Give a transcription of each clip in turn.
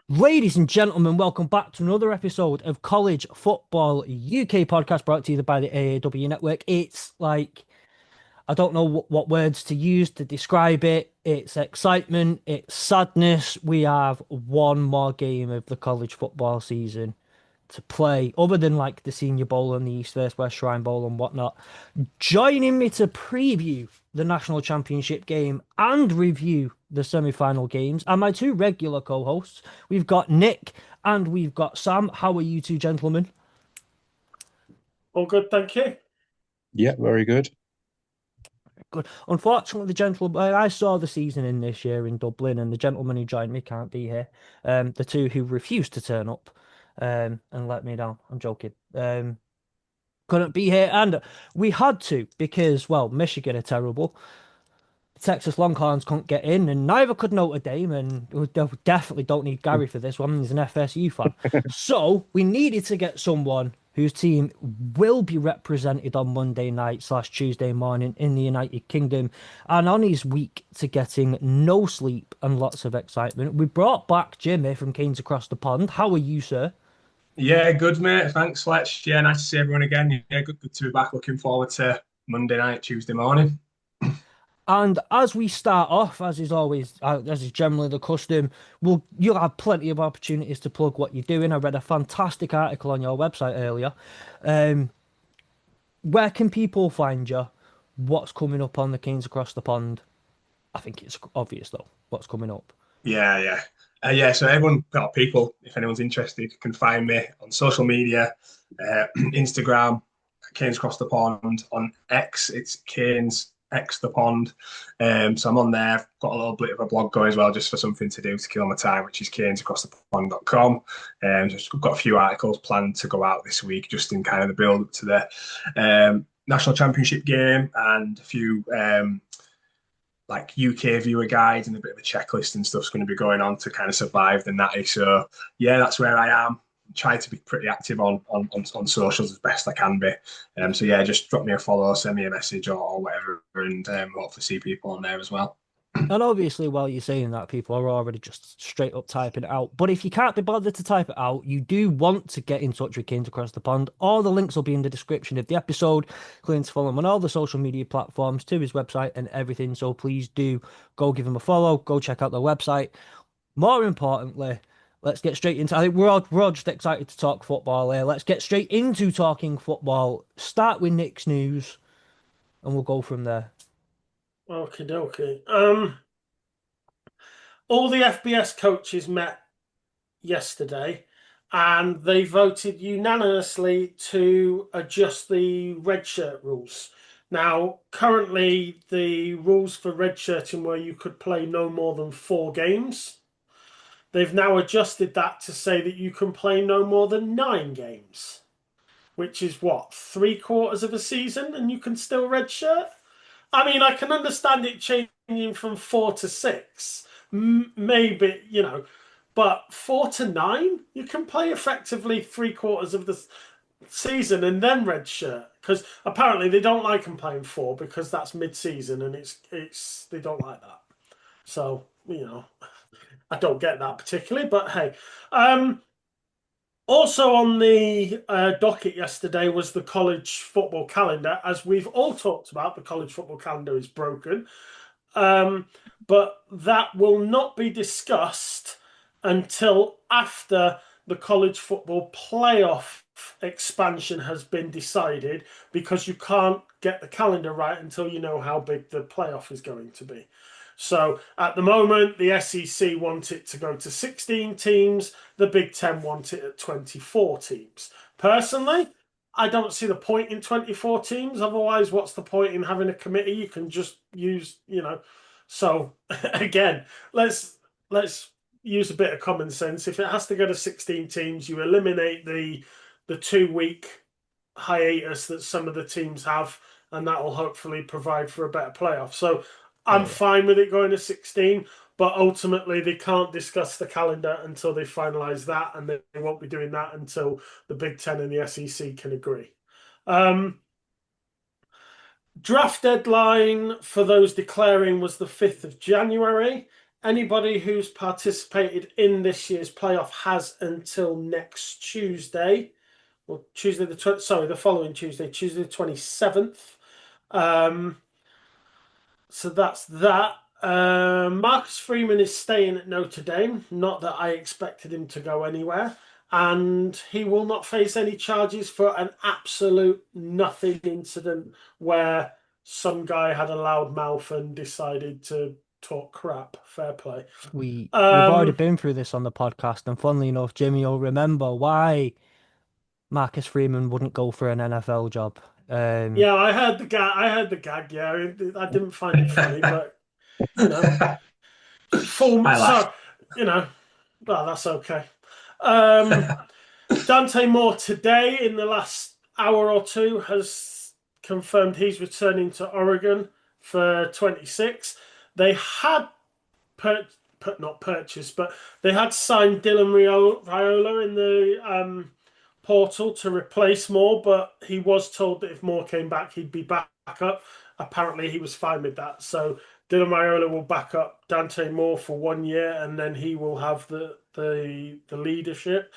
Ladies and gentlemen, welcome back to another episode of College Football UK podcast brought to you by the AAW Network. It's like, I don't know what words to use to describe it. It's excitement, it's sadness. We have one more game of the college football season to play, other than like the Senior Bowl and the East vs West Shrine Bowl and whatnot. Joining me to preview the National Championship game and review the semi-final games are my two regular co-hosts. We've got Nick and we've got Sam. How are you two gentlemen? All good, thank you. Yeah, very good. Good. Unfortunately, the gentleman I saw the season in this year in Dublin, and the gentleman who joined me can't be here. The two who refused to turn up, and let me down. I'm joking. Couldn't be here, and we had to because, well, Michigan are terrible. The Texas Longhorns couldn't get in, and neither could Notre Dame, and we definitely don't need Gary for this one. He's an FSU fan. So we needed to get someone whose team will be represented on Monday night slash Tuesday morning in the United Kingdom, and on his week to getting no sleep and lots of excitement. We brought back Jimmy from Canes Across the Pond. How are you, sir? Yeah, good, mate. Thanks, Fletch. Yeah, nice to see everyone again. Yeah, good to be back. Looking forward to Monday night, Tuesday morning. And as we start off, as is always, as is generally the custom, you'll have plenty of opportunities to plug what you're doing. I read a fantastic article on your website earlier. Um, where can people find you? What's coming up on the Canes Across the Pond? I think it's obvious though. What's coming up? Yeah. So everyone, well, people, if anyone's interested, can find me on social media, Instagram, Canes Across the Pond. On X, it's Canes X the Pond. So I'm on there. I've got a little bit of a blog going as well, just for something to do to kill my time, which is canesacrossthepond.com. Just I've got a few articles planned to go out this week, just in kind of the build up to the national championship game, and a few like UK viewer guides and a bit of a checklist and stuff's going to be going on to kind of survive the natty. So yeah, that's where I am. Try to be pretty active on socials as best I can be. So yeah, just drop me a follow, send me a message or whatever, and hopefully see people on there as well. And obviously, while you're saying that, people are already just straight up typing it out. But if you can't be bothered to type it out, you do want to get in touch with Canes Across the Pond. All the links will be in the description of the episode. Click to follow him on all the social media platforms, to his website and everything. So please do go give him a follow, go check out their website. More importantly, let's get straight into. I think we're all just excited to talk football here. Let's get straight into talking football. Start with Nick's news, and we'll go from there. Okay, dokie. All the FBS coaches met yesterday, and they voted unanimously to adjust the red shirt rules. Now, currently, the rules for redshirting were you could play no more than 4 games. They've now adjusted that to say that you can play no more than 9 games, which is what, 3/4 of a season, and you can still redshirt? I mean, I can understand it changing from 4 to 6, maybe, but 4 to 9, you can play effectively 3/4 of the season and then redshirt. Because apparently they don't like them playing 4 because that's mid-season and it's they don't like that. So I don't get that particularly, but hey. Also on the docket yesterday was the college football calendar. As we've all talked about, the college football calendar is broken. But that will not be discussed until after the college football playoff expansion has been decided, because you can't get the calendar right until you know how big the playoff is going to be. So at the moment, the SEC want it to go to 16 teams. The Big Ten want it at 24 teams. Personally, I don't see the point in 24 teams. Otherwise, what's the point in having a committee? You can just use, So again, let's use a bit of common sense. If it has to go to 16 teams, you eliminate the 2 week hiatus that some of the teams have, and that will hopefully provide for a better playoff. So I'm fine with it going to 16, but ultimately they can't discuss the calendar until they finalise that, and they won't be doing that until the Big Ten and the SEC can agree. Draft deadline for those declaring was the 5th of January. Anybody who's participated in this year's playoff has until next Tuesday, or Tuesday the following Tuesday, Tuesday the 27th. So that's that. Marcus Freeman is staying at Notre Dame. Not that I expected him to go anywhere. And he will not face any charges for an absolute nothing incident where some guy had a loud mouth and decided to talk crap. Fair play. We've already Um, been through this on the podcast, and funnily enough, Jimmy will remember why Marcus Freeman wouldn't go for an NFL job. Um, yeah, I heard the gag. I heard the gag. Yeah, I didn't find it funny, but you know, full. I laughed. So well, that's okay. Um, Dante Moore today, in the last hour or two, has confirmed he's returning to Oregon for 26. They had not purchased, but they had signed Dylan Raiola in the portal to replace Moore, but he was told that if Moore came back, he'd be back up. Apparently, he was fine with that. So Dylan Raiola will back up Dante Moore for 1 year, and then he will have the leadership.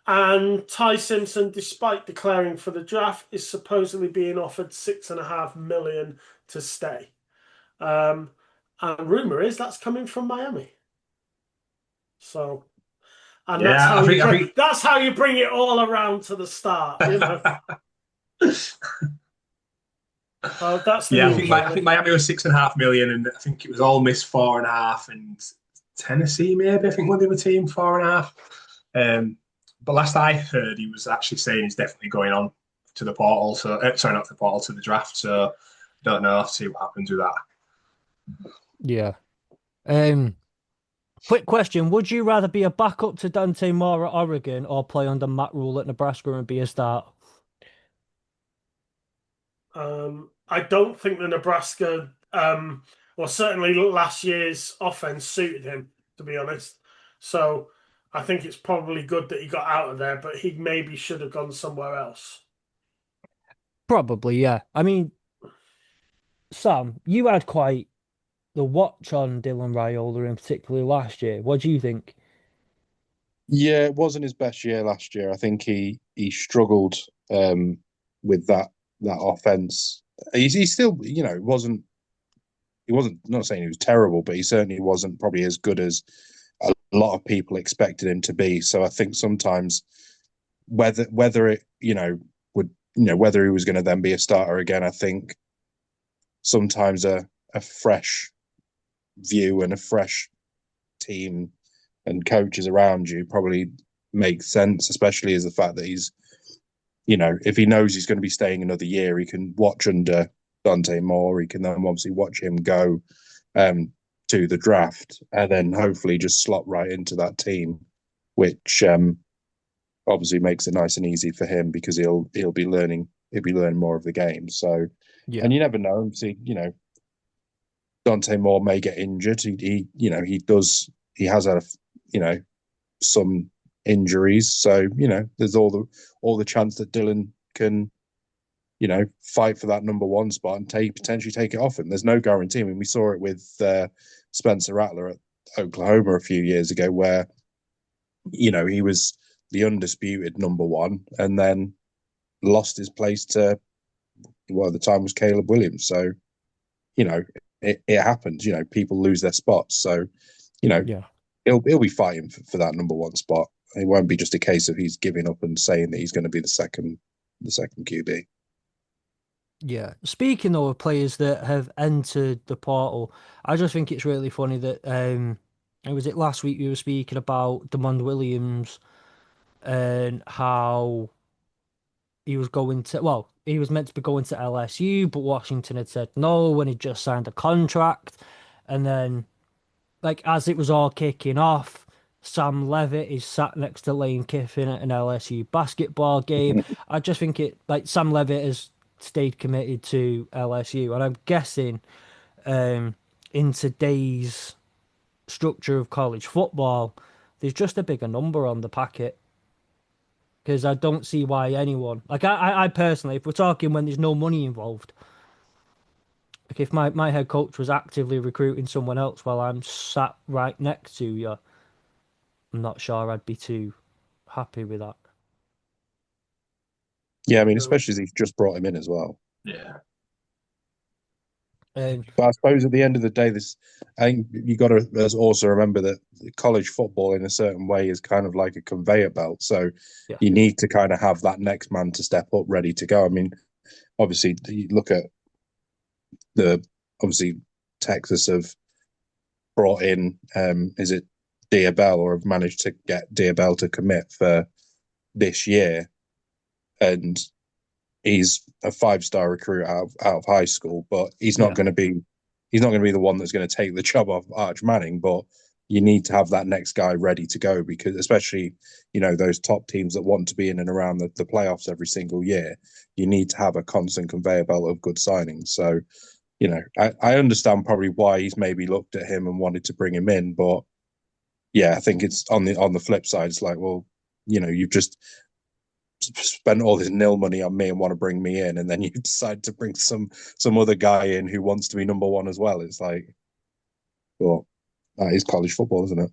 And Ty Simpson, despite declaring for the draft, is supposedly being offered $6.5 million to stay. And rumor is that's coming from Miami. So, and Yeah, I think that's how you bring it all around to the start, So that's the yeah, news, I think really. Miami was 6.5 million, and I think it was Ole Miss 4.5, and Tennessee maybe I think one of the other team 4.5. But last I heard, he was actually saying he's definitely going on to the portal. So sorry, not to the portal, to the draft. So don't know. See what happens with that. yeah. Um, Quick question: would you rather be a backup to Dante Moore at Oregon or play under Matt Rule at Nebraska and be a start? I don't think the Nebraska, well, certainly last year's offense suited him, to be honest. So I think it's probably good that he got out of there, but he maybe should have gone somewhere else. Probably, yeah. I mean, Sam, you had quite the watch on Dylan Raiola in particular last year. What do you think? Yeah, it wasn't his best year last year. I think he struggled with that offense. He still, he wasn't not saying he was terrible, but he certainly wasn't probably as good as a lot of people expected him to be. So I think sometimes whether it, would, whether he was going to then be a starter again, I think sometimes a fresh view and a fresh team and coaches around you probably makes sense, especially as the fact that he's, if he knows he's going to be staying another year, he can watch under Dante Moore. He can then obviously watch him go to the draft and then hopefully just slot right into that team, which obviously makes it nice and easy for him because he'll be learning more of the game. So, Yeah, and you never know. Obviously, Dante Moore may get injured. He has had some injuries. So, there's all the chance that Dylan can, fight for that number one spot and potentially take it off him. There's no guarantee. I mean, we saw it with Spencer Rattler at Oklahoma a few years ago, where he was the undisputed number one, and then lost his place to, well, at the time was Caleb Williams. So, it happens. People lose their spots. So, yeah, he'll be fighting for that number one spot. It won't be just a case of he's giving up and saying that he's going to be the second QB. yeah. Speaking though of players that have entered the portal, I just think it's really funny that was it last week we were speaking about Demond Williams and how he was going to, well, he was meant to be going to LSU, but Washington had said no when he just signed a contract. And then, like, as it was all kicking off, Sam Levitt is sat next to Lane Kiffin at an LSU basketball game. I just think like, Sam Levitt has stayed committed to LSU. And I'm guessing, um, in today's structure of college football, there's just a bigger number on the packet because I don't see why anyone like I personally, if we're talking when there's no money involved, Like if my head coach was actively recruiting someone else while I'm sat right next to you, I'm not sure I'd be too happy with that. Yeah, I mean, No. especially as he's just brought him in as well. Yeah. Um, But I suppose at the end of the day, this I think you got to also remember that college football, in a certain way, is kind of like a conveyor belt. So yeah, you need to kind of have that next man to step up, ready to go. I mean, obviously, you look at the obviously Texas have brought in, is it Diabell, or have managed to get Diabell to commit for this year, and he's a five-star recruit out of high school, but yeah, he's not going to be the one that's going to take the job off Arch Manning. But you need to have that next guy ready to go, because especially those top teams that want to be in and around the playoffs every single year, you need to have a constant conveyor belt of good signings. So I understand probably why he's maybe looked at him and wanted to bring him in, but yeah, I think it's on the flip side, it's like, well, you've just spent all this nil money on me and want to bring me in, and then you decide to bring some other guy in who wants to be number one as well. It's like, well, that is college football, isn't it?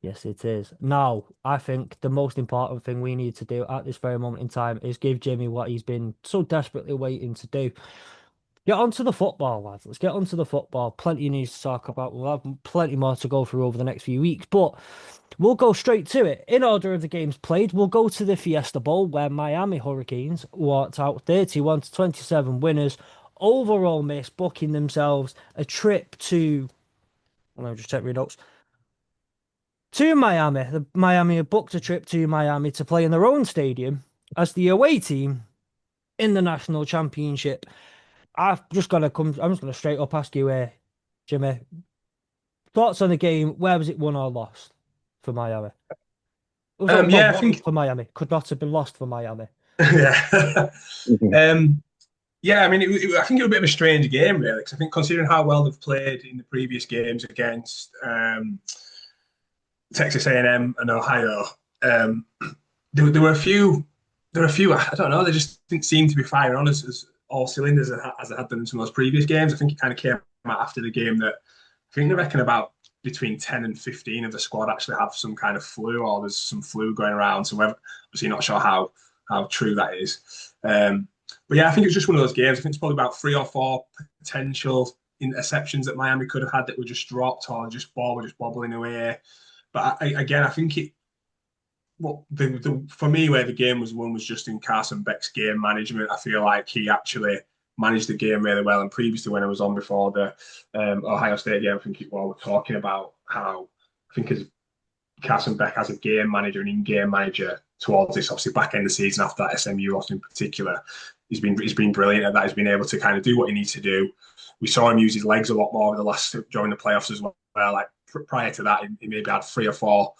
yes, it is. Now, I think the most important thing we need to do at this very moment in time is give Jimmy what he's been so desperately waiting to do. Get onto the football, lads. Let's get onto the football. Plenty needs to talk about. We'll have plenty more to go through over the next few weeks, but we'll go straight to it. In order of the games played, we'll go to the Fiesta Bowl where Miami Hurricanes walked out 31 to 27 winners. Overall miss booking themselves a trip to. Let me just check my notes. To Miami. The Miami have booked a trip to Miami to play in their own stadium as the away team in the national championship. I've just got to come. I'm just going to straight up ask you, Jimmy, thoughts on the game? Where was it won or lost for Miami? It was well Yeah, I won think for Miami. Could not have been lost for Miami. yeah. Mhm. Yeah, I mean, I think it was a bit of a strange game, really, because I think considering how well they've played in the previous games against Texas A&M and Ohio, um, there were a few, I don't know, they just didn't seem to be firing on as all cylinders as they had done in some of those previous games. I think it kind of came out after the game that I think they reckon about between 10 and 15 of the squad actually have some kind of flu, or there's some flu going around. So we're obviously not sure how true that is. But yeah, I think it's just one of those games. I think it's probably about 3 or 4 potential interceptions that Miami could have had that were just dropped, or just ball were just bobbling away. But again, I think it. Well, for me, where the game was won was just in Carson Beck's game management. I feel like he actually managed the game really well. And previously, when I was on before the Ohio State game, I think we're talking about how I think as Carson Beck as a game manager and in-game manager towards this obviously back end of the season after that SMU loss in particular. He's been brilliant at that. He's been able to kind of do what he needs to do. We saw him use his legs a lot more over the last during the playoffs as well. Like prior to that, he maybe had 3 or 4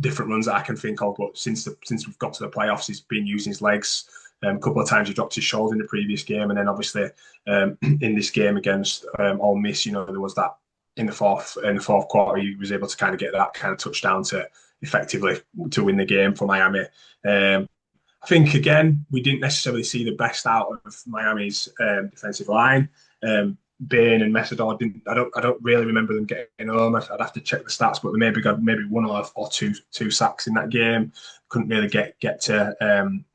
different runs that I can think of. But since we've got to the playoffs, he's been using his legs. A couple of times he dropped his shoulder in the previous game, and then obviously in this game against Ole Miss, there was that in the fourth quarter, he was able to kind of get that kind of touchdown to effectively to win the game for Miami. I think again we didn't necessarily see the best out of Miami's defensive line. Bain and Messidor didn't. I don't really remember them getting home. I'd have to check the stats, but they maybe got maybe one or two sacks in that game. Couldn't really get to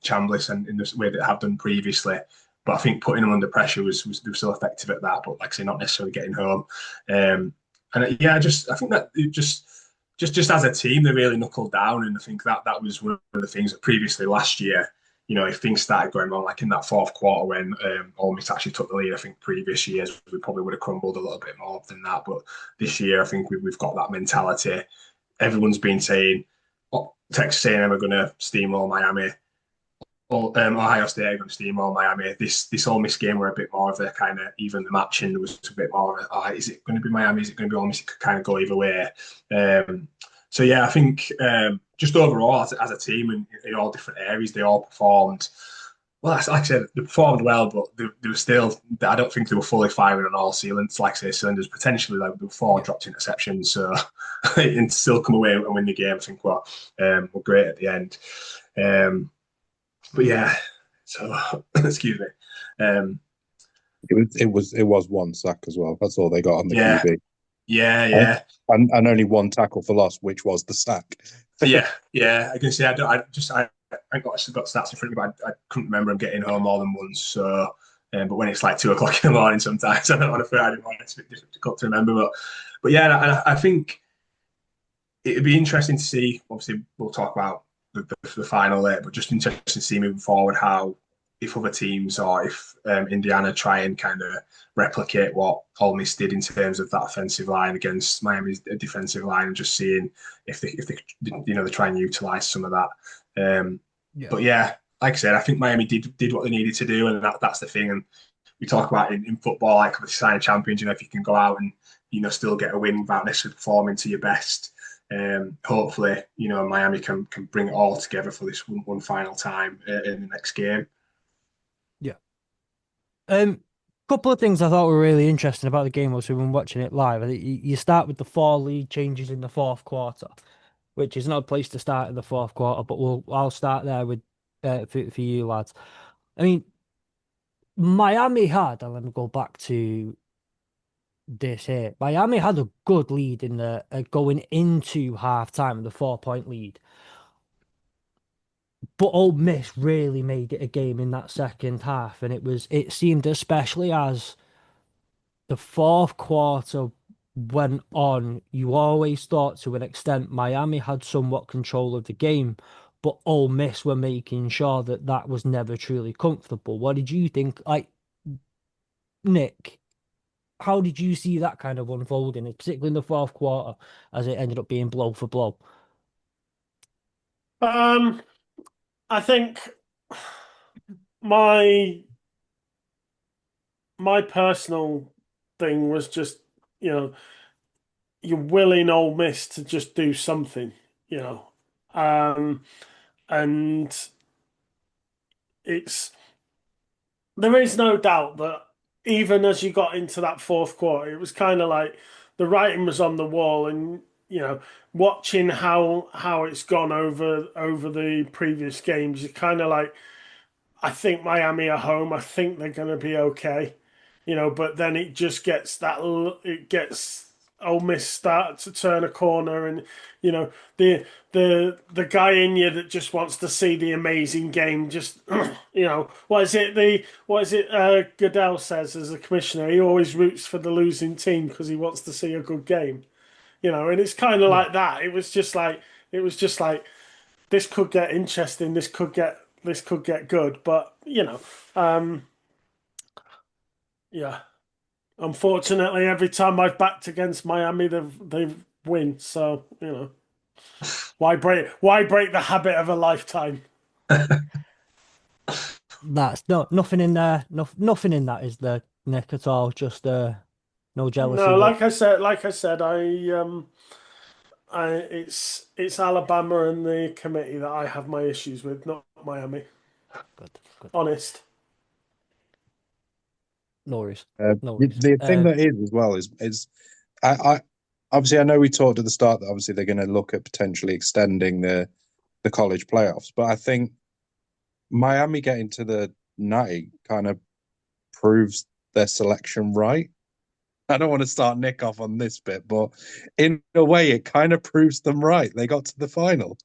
Chambliss and in the way that they have done previously. But I think putting them under pressure was they were still effective at that. But like I say, not necessarily getting home. And yeah, I think that it just as a team, they really knuckled down, and I think that was one of the things that previously last year, if things started going wrong, like in that fourth quarter when Ole Miss actually took the lead, I think previous years we probably would have crumbled a little bit more than that. But this year, I think we've got that mentality. Everyone's been saying, oh, Texas A&M are going to steamroll Miami. Ohio State are going to steamroll Miami. This Ole Miss game were a bit more of a kind of even the match, and there was a bit more of a, is it going to be Miami? Is it going to be Ole Miss? It could kind of go either way. So yeah, I think just overall as a team in all different areas, they all performed. Well, like I said, they performed well, but they were still. I don't think they were fully firing on all cylinders. Like I say, cylinders potentially like there were 4 Yeah. dropped interceptions, so and still come away and win the game. I think we're great at the end. But yeah, so excuse me. Um, It was one sack as well. That's all they got on the Yeah, QB. yeah, And, yeah. and only one tackle for loss, which was the sack. Yeah, yeah. I can say I got stats in front of me, but I couldn't remember him getting home more than once. So, but when it's like 2 o'clock in the morning, sometimes I don't want to Friday morning, it's a bit difficult to remember. But yeah, and I think it'd be interesting to see. Obviously, we'll talk about the final later, but just interesting to see moving forward how if other teams or if Indiana try and kind of replicate what Ole Miss did in terms of that offensive line against Miami's defensive line, and just seeing if they they try and utilize some of that. Um, Yeah. but yeah, like I said, I think Miami did what they needed to do, and that's the thing. And we talk about in football, like with signing champions, if you can go out and still get a win without necessarily performing to your best. Hopefully, Miami can bring it all together for this one final time in the next game. Yeah. Couple of things I thought were really interesting about the game was when watching it live. I think you start with the four lead changes in the fourth quarter, which is not a place to start in the fourth quarter, but I'll start there with for you lads. I mean, Miami had, and let me go back to this here. Miami had a good lead in the going into half time, the 4 point lead. But Ole Miss really made it a game in that second half, and it seemed especially as the fourth quarter went on, you always thought to an extent Miami had somewhat control of the game, but Ole Miss were making sure that that was never truly comfortable. What did you think? Like, Nick, how did you see that kind of unfolding, particularly in the fourth quarter, as it ended up being blow for blow? Um, I think my my personal thing was just, you know, you're willing Ole Miss to just do something, you know. Um, and it's there is no doubt that even as you got into that fourth quarter, it was kind of like the writing was on the wall, and watching how it's gone over the previous games, you're kind of like, I think Miami are home. I think they're going to be okay, But then it just gets it gets Ole Miss start to turn a corner, and you know the the guy in you that just wants to see the amazing game. Just what is it? Goodell says as a commissioner, he always roots for the losing team because he wants to see a good game. And it's kind of Yeah. like that. It was just like this could get interesting. This could get good, but yeah. Unfortunately, every time I've backed against Miami, they've win. So why break the habit of a lifetime? That's nothing in there. Nothing in that is there, Nick, at all. Just no jealousy, No, but like I said, it's Alabama and the committee that I have my issues with, not Miami. good, good. Honest. No worries. No The worries. the thing that is as well is I obviously I know we talked at the start that obviously they're going to look at potentially extending the college playoffs, but I think Miami getting to the 90 kind of proves their selection right. I don't want to start Nick off on this bit, but in a way, it kind of proves them right. They got to the final.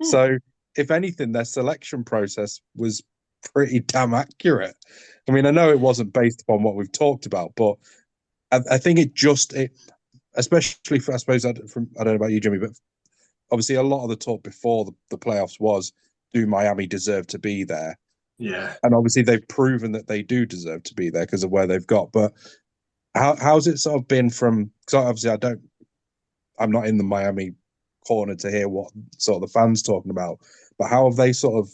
Hmm. So, if anything, their selection process was pretty damn accurate. I mean, I know it wasn't based upon what we've talked about, but I think especially for, I suppose, I don't know about you, Jimmy, but obviously a lot of the talk before the playoffs was, do Miami deserve to be there? Yeah, And obviously they've proven that they do deserve to be there because of where they've got. But how's it sort of been from? Because obviously I'm not in the Miami corner to hear what sort of the fans talking about. But how have they sort of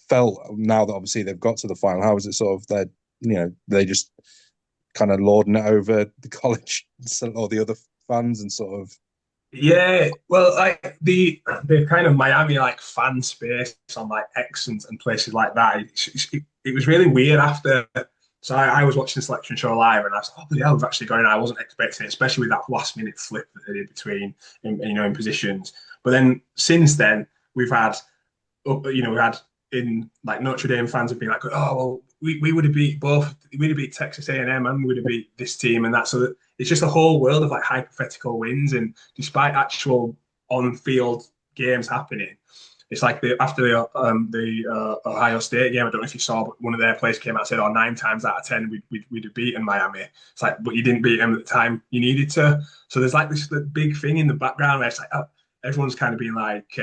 felt now that obviously they've got to the final? How is it sort of they just kind of lording it over the college or the other fans and sort of yeah. Well, like the kind of Miami like fan space on like X and places like that. It was really weird after. So I was watching the selection show live, and I was like, "Oh, yeah, we've actually gone in." I wasn't expecting it, especially with that last minute flip that they did between, in positions. But then since then, we've had in like Notre Dame fans have been like, "Oh, well, we would have beat both. We'd have beat Texas A&M and we would have beat this team and that. So that it's just a whole world of like hypothetical wins. And despite actual on-field games happening, it's like after the Ohio State game. I don't know if you saw, but one of their players came out and said, "Oh, 9 times out of 10, we'd have beaten Miami." It's like, but you didn't beat them at the time you needed to. So there's like this big thing in the background where it's like, everyone's kind of being like,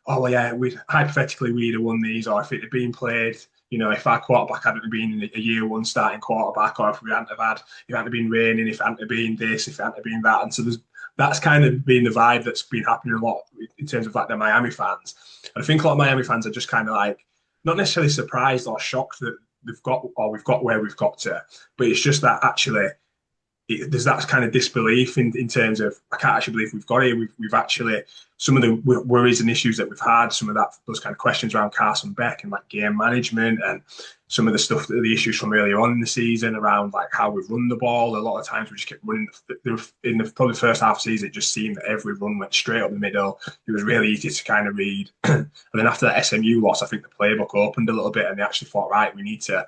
"Oh, well, yeah, we hypothetically we'd have won these, or if it had been played." If our quarterback hadn't been a year one starting quarterback, or if we hadn't have had, if it hadn't been raining, if it hadn't have been this, if it hadn't have been that. And so that's kind of been the vibe that's been happening a lot in terms of like the Miami fans. And I think a lot of Miami fans are just kind of like, not necessarily surprised or shocked that we've got where we've got to, but it's just that actually there's that kind of disbelief in terms of, I can't actually believe we've got here. We've actually, some of the worries and issues that we've had, some of those kind of questions around Carson Beck and like game management, and some of the issues from earlier on in the season around like how we've run the ball. A lot of times we just kept running in probably the first half of the season. It just seemed that every run went straight up the middle. It was really easy to kind of read. And then after that SMU loss, I think the playbook opened a little bit, and they actually thought, right, we need to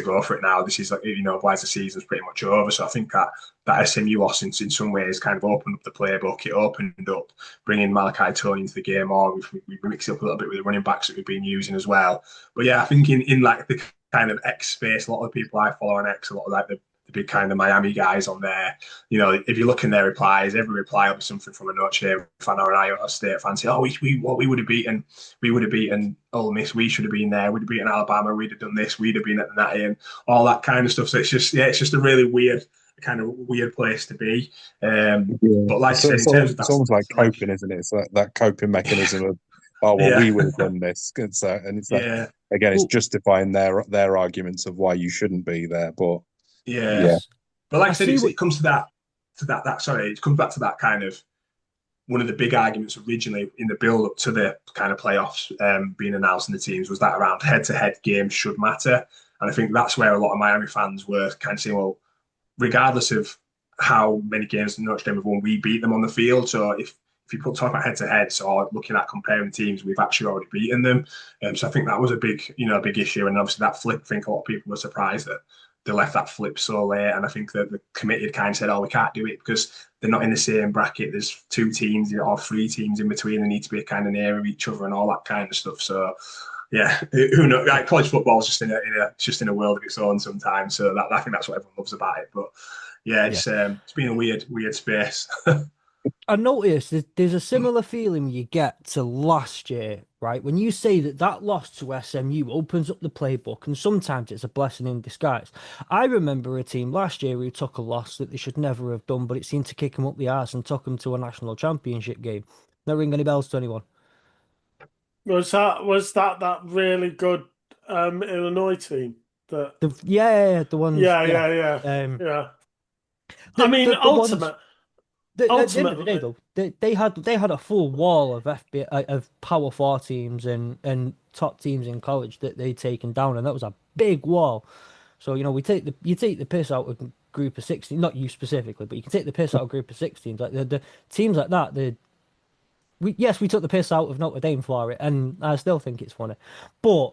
go for it now. This is like, otherwise the season's pretty much over. So I think that SMU loss in some ways kind of opened up the playbook. It opened up bringing Malachi Tony into the game, or we mixed it up a little bit with the running backs that we've been using as well. But yeah, I think in like the kind of X space, a lot of the people I follow on X, a lot of like the big kind of Miami guys on there, if you look in their replies, every reply will be something from a Notre Dame fan or an Iowa State fan saying, "Oh, we would have beaten Ole Miss. We should have been there. We'd have beaten Alabama. We'd have done this. We'd have been at that and all that kind of stuff." So it's just a really weird place to be. But like I said, in terms of it's almost like coping, isn't it? It's like that coping mechanism of, oh well, we would have done this, and it's like, yeah, again, it's justifying their arguments of why you shouldn't be there. But yeah. But like I said, what it comes to that. Sorry, it comes back to that kind of one of the big arguments originally in the build up to the kind of playoffs being announced in the teams was that around head-to-head games should matter. And I think that's where a lot of Miami fans were kind of saying, well, regardless of how many games Notre Dame have won, we beat them on the field. So if you talk about head-to-head, so looking at comparing teams, we've actually already beaten them. So I think that was a big issue. And obviously that flip, I think a lot of people were surprised that they left that flip so late. And I think that the committee had kind of said, "Oh, we can't do it because they're not in the same bracket. There's 2 teams or 3 teams in between. They need to be kind of near each other and all that kind of stuff." So yeah, who knows? Like, college football is just in a world of its own sometimes. So I think that's what everyone loves about it. But yeah, it's been a weird space. I noticed there's a similar feeling you get to last year, right? When you say that loss to SMU opens up the playbook, and sometimes it's a blessing in disguise. I remember a team last year who took a loss that they should never have done, but it seemed to kick them up the arse and took them to a national championship game. Not ring any bells to anyone? Was that really good Illinois team? That The ones, yeah, yeah. yeah, yeah, Um, yeah. I the mean, the ones. At the end of the day, ultimately, though, they had a full wall of FBI of Power Four teams and top teams in college that they'd taken down, and that was a big wall. So you take the piss out of group of 16, not you specifically, but you can take the piss out of group of 16s. Like the teams like that, we took the piss out of Notre Dame for it, and I still think it's funny, but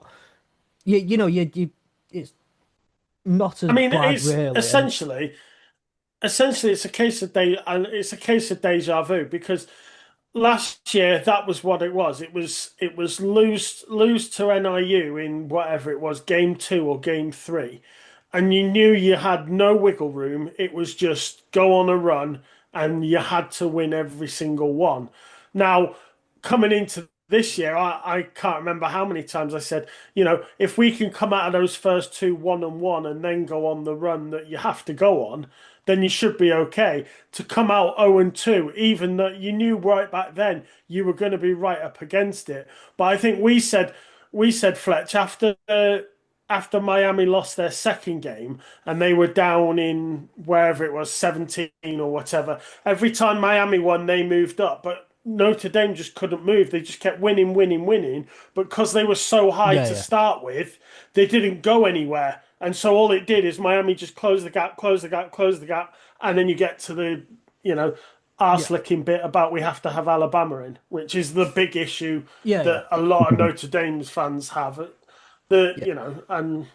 it's not I as mean, bad it's really, and essentially it's a case of deja vu because last year that was what it was. It was lose to NIU in whatever it was, game 2 or game 3, and you knew you had no wiggle room. It was just go on a run, and you had to win every single one. Now, coming into this year, I can't remember how many times I said, if we can come out of those first 2 1-1 and then go on the run that you have to go on, then you should be okay. To come out 0-2, even though you knew right back then you were going to be right up against it. But I think we said Fletch after Miami lost their second game and they were down in wherever it was 17 or whatever. Every time Miami won, they moved up, but Notre Dame just couldn't move. They just kept winning, winning, winning. But because they were so high yeah, to yeah, start with, they didn't go anywhere. And so all it did is Miami just close the gap, close the gap, close the gap, and then you get to the, yeah, arse licking bit about we have to have Alabama in, which is the big issue yeah, yeah. that a lot of Notre Dame's fans have. Yeah. And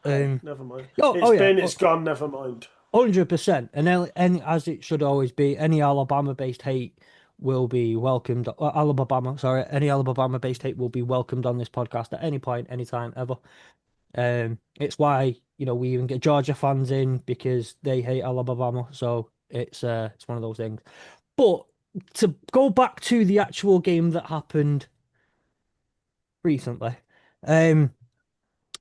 Hey, never mind. Oh It's yeah, been, it's gone. Never mind. 100%. And as it should always be, any Alabama-based hate will be welcomed. Alabama, sorry, any Alabama-based hate will be welcomed on this podcast at any point, anytime, ever. It's why we even get Georgia fans in because they hate Alabama. So it's one of those things. But to go back to the actual game that happened recently, um,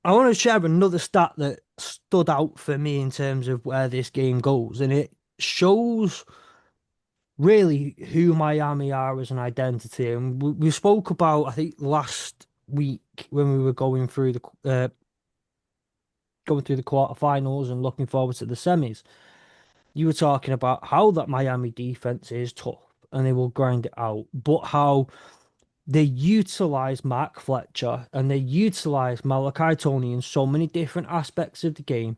I want to share another stat that stood out for me in terms of where this game goes, and it shows really who Miami are as an identity. And we spoke about, I think, last week when we were going through the quarterfinals and looking forward to the semis. You were talking about how that Miami defense is tough and they will grind it out, but how they utilize Mark Fletcher and they utilize Malachi Tony in so many different aspects of the game,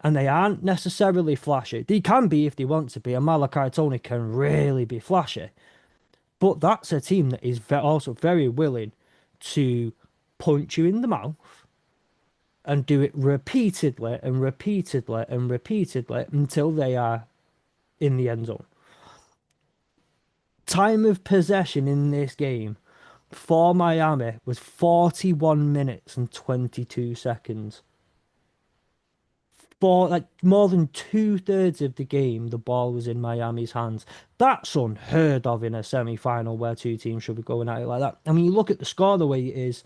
and they aren't necessarily flashy. They can be if they want to be, and Malachi Tony can really be flashy. But that's a team that is also very willing to punch you in the mouth and do it repeatedly and repeatedly and repeatedly until they are in the end zone. Time of possession in this game for Miami was 41 minutes and 22 seconds. For like more than 2/3 of the game, the ball was in Miami's hands. That's unheard of in a semi-final where two teams should be going at it like that. I mean, you look at the score the way it is,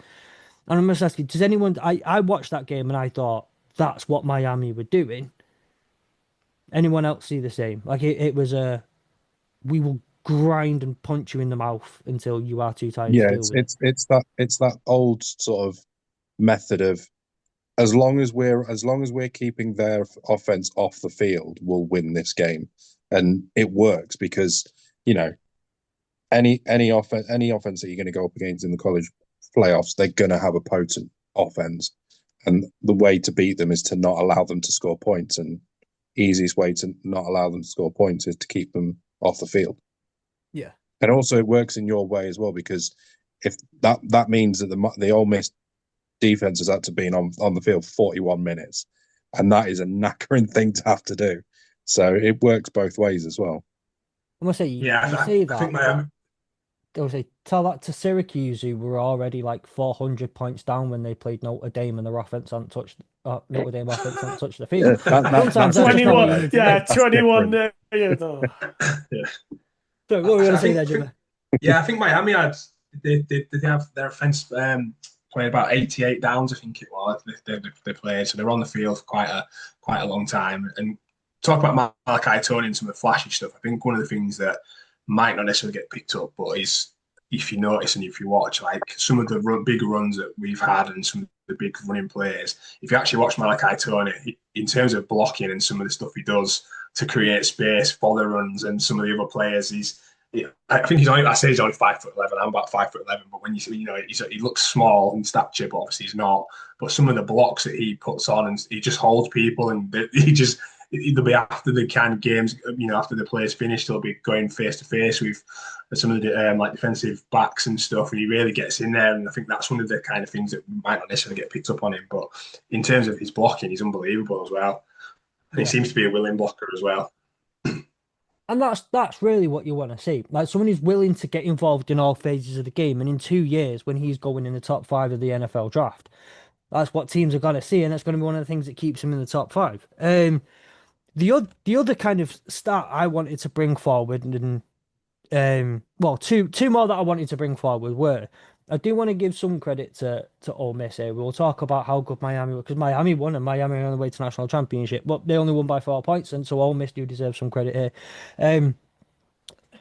and I must ask you, does anyone? I watched that game and I thought that's what Miami were doing. Anyone else see the same? Like it was we will grind and punch you in the mouth until you are too tired to Yeah, deal with it. it's that old sort of method of as long as we're keeping their offense off the field, we'll win this game, and it works because you know any offense that you're going to go up against in the college playoffs, they're going to have a potent offense, and the way to beat them is to not allow them to score points, and easiest way to not allow them to score points is to keep them off the field. Yeah. And also it works in your way as well, because if that means that the Ole Miss defense has had to be on the field for 41 minutes, and that is a knackering thing to have to do. So it works both ways as well. I must say, Yeah, you say I think that, but I would say tell that to Syracuse, who were already like 400 points down when they played Notre Dame, and their offense hadn't touched Notre Dame offense hadn't touched the field. Sometimes that's just not what you 21, need to yeah, do. 21. different. Yeah, no. yeah. So what were you going I to say think, there, I think Jimmy? yeah, I think Miami had they have their offense playing about 88 downs, I think it was. They played, so they're on the field for quite a long time. And talk about Malachi Tony and some of the flashy stuff. I think one of the things that might not necessarily get picked up, but is if you notice and if you watch, like some of the big runs that we've had and some of the big running players, if you actually watch Malachi Tony, in terms of blocking and some of the stuff he does to create space for the runs and some of the other players, I think he's only. I say he's only 5'11". I'm about 5'11", but when he looks small in stature, but obviously he's not. But some of the blocks that he puts on, and he just holds people, and they'll be after the kind of games, after the players finished, they'll be going face to face with some of the like defensive backs and stuff, and he really gets in there. And I think that's one of the kind of things that might not necessarily get picked up on him, but in terms of his blocking, he's unbelievable as well. And he Yeah. seems to be a willing blocker as well. And that's really what you want to see. Like someone who's willing to get involved in all phases of the game. And in 2 years, when he's going in the top 5 of the NFL draft, that's what teams are going to see, and that's going to be one of the things that keeps him in the top 5. The other kind of stat I wanted to bring forward, and well, two more that I wanted to bring forward were, I do want to give some credit to Ole Miss here. We'll talk about how good Miami were, because Miami won and Miami are on the way to national championship, but they only won by 4 points, and so Ole Miss do deserve some credit here.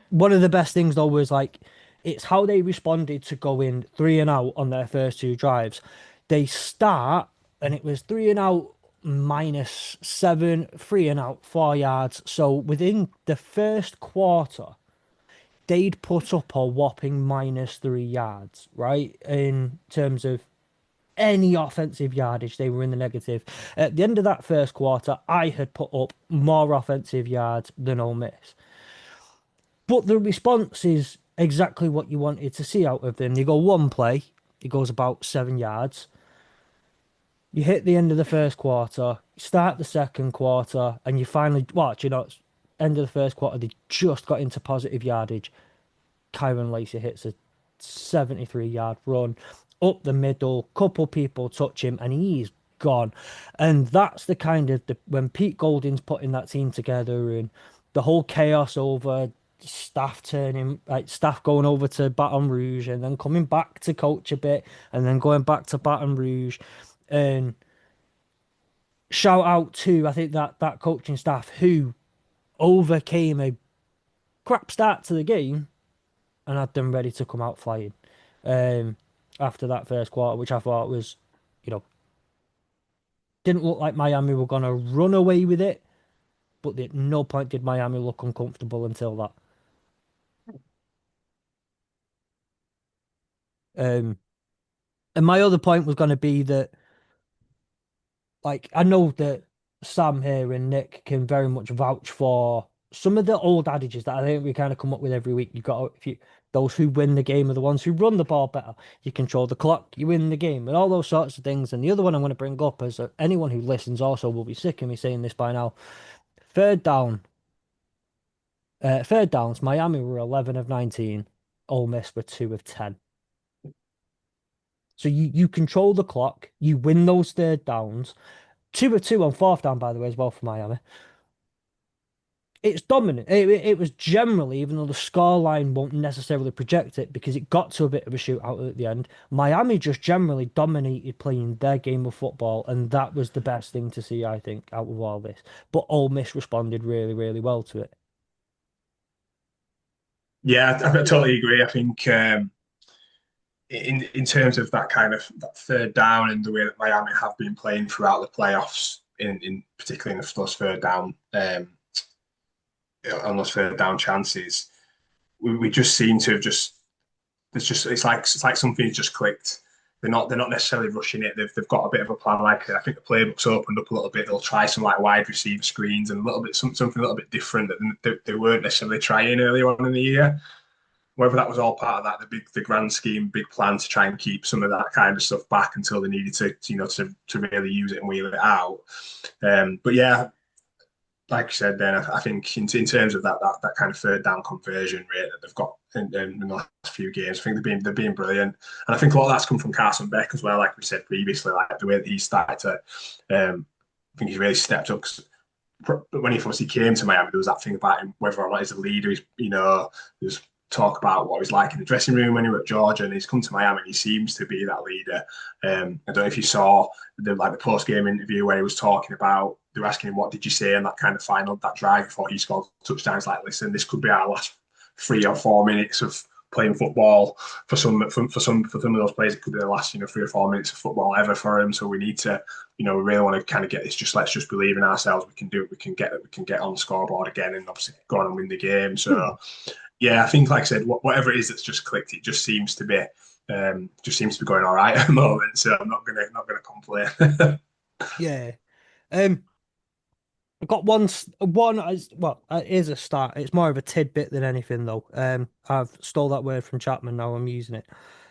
One of the best things though was like it's how they responded to going 3-and-out on their first 2 drives. They start and it was 3-and-out -7, 3-and-out 4 yards. So within the first quarter, they'd put up a whopping -3 yards, right? In terms of any offensive yardage, they were in the negative. At the end of that first quarter, I had put up more offensive yards than Ole Miss. But the response is exactly what you wanted to see out of them. They go one play, it goes about 7 yards. You hit the end of the first quarter, start the second quarter, and you finally watch, it's end of the first quarter, they just got into positive yardage. Kyron Lacey hits a 73-yard run up the middle, couple people touch him, and he's gone. And that's the kind of when Pete Golding's putting that team together and the whole chaos over staff turning like staff going over to Baton Rouge and then coming back to coach a bit and then going back to Baton Rouge and shout out to I think that coaching staff who overcame a crap start to the game and had them ready to come out flying um, after that first quarter, which I thought was, you know, didn't look like Miami were going to run away with it, but at no point did Miami look uncomfortable until that. Um, and my other point was going to be that, like, I know that Sam here and Nick can very much vouch for some of the old adages that I think we kind of come up with every week. You've got if you those who win the game are the ones who run the ball better. You control the clock, you win the game, and all those sorts of things. And the other one I'm going to bring up is anyone who listens also will be sick of me saying this by now. Third down, third downs. Miami were 11 of 19. Ole Miss were 2 of 10. So you control the clock, you win those third downs. 2 of 2 on fourth down, by the way, as well for Miami. It's dominant. It was generally, even though the scoreline won't necessarily project it because it got to a bit of a shootout at the end, Miami just generally dominated playing their game of football, and that was the best thing to see, I think, out of all this. But Ole Miss responded really, really well to it. Yeah, I totally agree. I think in terms of that kind of that third down and the way that Miami have been playing throughout the playoffs, in particularly in those third down on those third down chances, we just seem to have just it's like something's just clicked. They're not necessarily rushing it. They've got a bit of a plan. Like I think the playbook's opened up a little bit. They'll try some like wide receiver screens and a little bit something a little bit different that they weren't necessarily trying earlier on in the year. Whether that was all part of that, the grand scheme, big plan to try and keep some of that kind of stuff back until they needed to really use it and wheel it out. But yeah, like you said, then I think in terms of that kind of third down conversion rate that they've got in the last few games, I think they're being brilliant, and I think a lot of that's come from Carson Beck as well. Like we said previously, like the way that he started to, I think he's really stepped up. But when he first came to Miami, there was that thing about him, whether or not he's a leader. There's talk about what he's like in the dressing room when he was at Georgia, and he's come to Miami and he seems to be that leader. I don't know if you saw the post game interview where he was talking about they were asking him what did you say in that kind of that drive before he scored touchdowns. Like, listen, this could be our last 3 or 4 minutes of playing football for some of those players. It could be the last 3 or 4 minutes of football ever for him. So we need to we really want to kind of get this. Let's just believe in ourselves. We can do it. We can get on the scoreboard again and obviously go on and win the game. So yeah, I think like I said, whatever it is that's just clicked, it just seems to be going all right at the moment. So I'm not gonna complain. Yeah. Um, I've got one as well. It is a start. It's more of a tidbit than anything, though. I've stole that word from Chapman. Now I'm using it.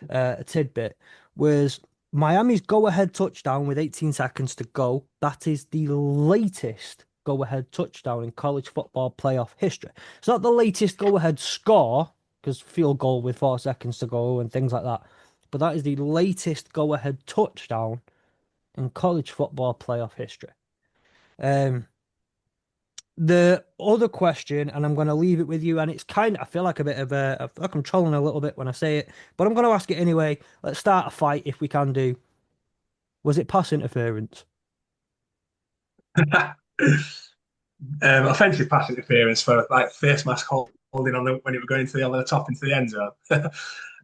A tidbit was Miami's go-ahead touchdown with 18 seconds to go. That is the latest go-ahead touchdown in college football playoff history. It's not the latest go-ahead score because field goal with 4 seconds to go and things like that. But that is the latest go-ahead touchdown in college football playoff history. Um, the other question, and I'm going to leave it with you, and it's kind of, I feel like a bit of I feel like I'm trolling a little bit when I say it, but I'm going to ask it anyway. Let's start a fight if we can do. Was it pass interference? Offensive pass interference for like face mask holding on when it was going over the top into the end zone.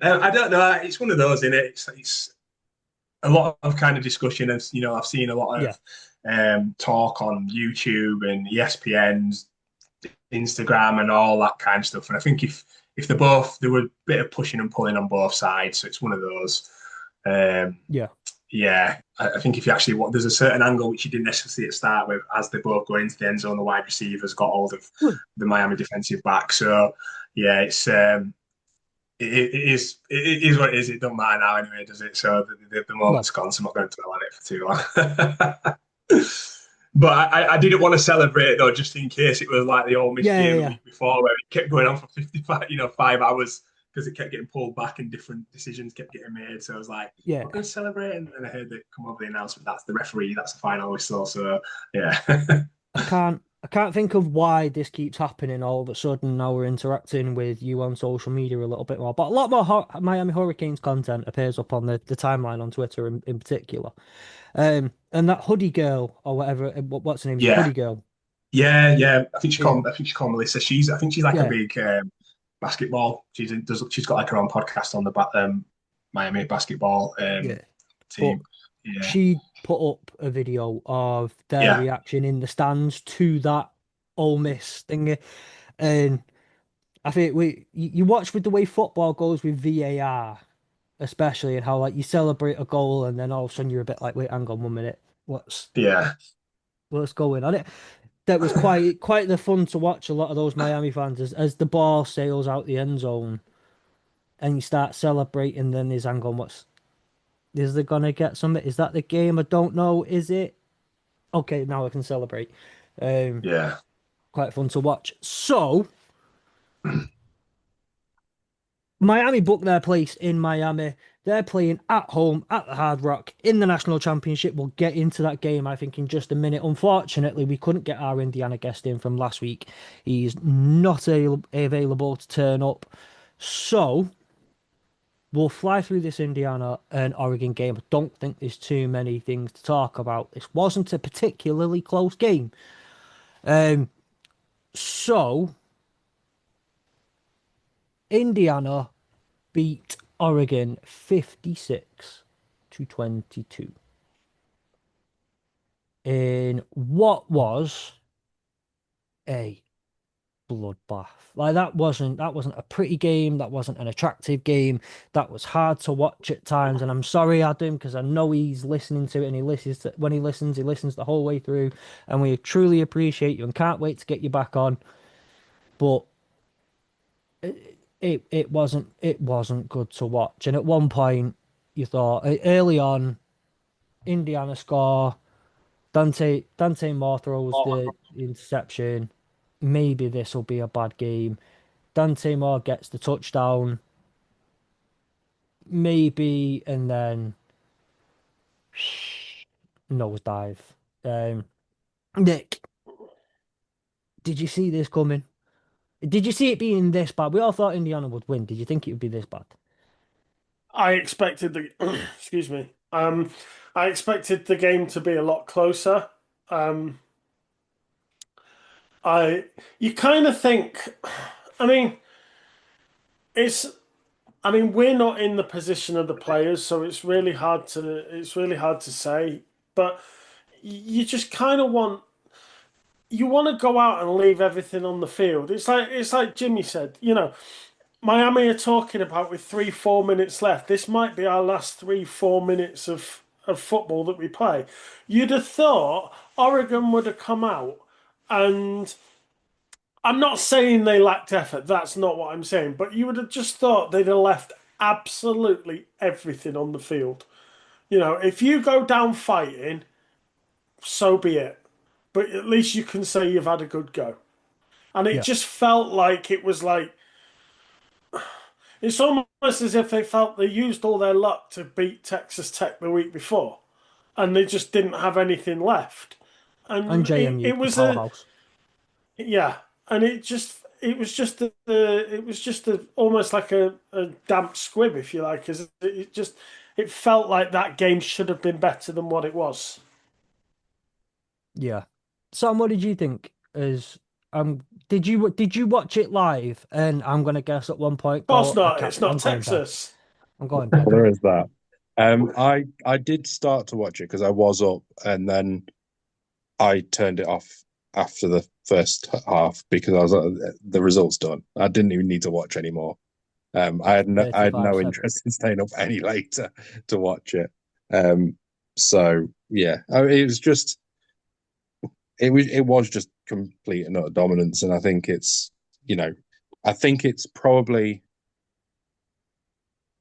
I don't know. It's one of those, isn't it? It's a lot of kind of discussion. As I've seen a lot Yeah. of talk on YouTube and ESPN's Instagram and all that kind of stuff. And I think if there were a bit of pushing and pulling on both sides, so it's one of those. Yeah. Yeah, I think if you actually there's a certain angle which you didn't necessarily start with as they both go into the end zone. The wide receivers got hold of the Miami defensive back. So yeah, it's it is what it is. It doesn't matter now anyway, does it? So the Well, moment's gone, so I'm not going to dwell on it for too long. But I didn't want to celebrate it though, just in case it was like the Ole Miss yeah, yeah, game the yeah, week before, where it kept going on for 55, 5 hours because it kept getting pulled back and different decisions kept getting made. So I was like, yeah. I'm going to celebrate, and then I heard that come over the announcement. That's the referee. That's the final whistle. So yeah, I can't think of why this keeps happening all of a sudden. Now we're interacting with you on social media a little bit more, but a lot more Miami Hurricanes content appears up on the timeline on Twitter in particular. And that hoodie girl or whatever, what's her name? Is it yeah, Hoodie Girl? yeah. I think she Yeah, called. I think she called Melissa. I think she's like a yeah, big basketball. She's got like her own podcast on the Miami basketball yeah. But team. Yeah, she put up a video of their yeah, reaction in the stands to that Ole Miss thing, and I think you watch with the way football goes with VAR, especially, and how like you celebrate a goal and then all of a sudden you're a bit like, wait, hang on 1 minute, yeah, what's going on? That was quite the fun to watch a lot of those Miami fans as the ball sails out the end zone and you start celebrating. Then there's hang on, what's is they gonna get something? Is that the game? I don't know. Is it? Okay, now I can celebrate. Um, yeah. quite fun to watch. So Miami booked their place in Miami. They're playing at home at the Hard Rock in the National Championship. We'll get into that game, I think, in just a minute. Unfortunately, we couldn't get our Indiana guest in from last week. He's not available to turn up. So we'll fly through this Indiana and Oregon game. I don't think there's too many things to talk about. This wasn't a particularly close game. Um, so Indiana beat Oregon 56-22 in what was a bloodbath. Like that wasn't a pretty game, that wasn't an attractive game. That was hard to watch at times, and I'm sorry, Adam, because I know he's listening to it and when he listens the whole way through, and we truly appreciate you and can't wait to get you back on. But it wasn't good to watch. And at one point you thought early on, Indiana score. Dante Moore throws the interception. Maybe this will be a bad game. Dante Moore gets the touchdown. Maybe, and then nosedive. Um, Nick, did you see this coming? Did you see it being this bad? We all thought Indiana would win. Did you think it would be this bad? I expected the excuse me. I expected the game to be a lot closer. Um, I you kind of think, I mean, it's we're not in the position of the players, so it's really hard to say. But you just kind of want to go out and leave everything on the field. It's like Jimmy said, Miami are talking about with 3-4 minutes left. This might be our last 3-4 minutes of football that we play. You'd have thought Oregon would have come out, and I'm not saying they lacked effort. That's not what I'm saying. But you would have just thought they'd have left absolutely everything on the field. If you go down fighting, so be it. But at least you can say you've had a good go. And it Yeah, just felt like it was like it's almost as if they felt they used all their luck to beat Texas Tech the week before, and they just didn't have anything left. and And it, JMU, it the was powerhouse. yeah, and it was just almost like a damp squib, if you like, because it felt like that game should have been better than what it was. Yeah. Sam, what did you think? Did you watch it live? And I'm gonna guess at one point, Of course go, I not. can't. It's not I'm going bed. Texas. I'm going Well, bed. there is that. I did start to watch it because I was up, and then I turned it off after the first half because I was the results done. I didn't even need to watch anymore. I had no 35-7. interest in staying up any later to watch it. So yeah, it was just complete and utter dominance, and I think it's probably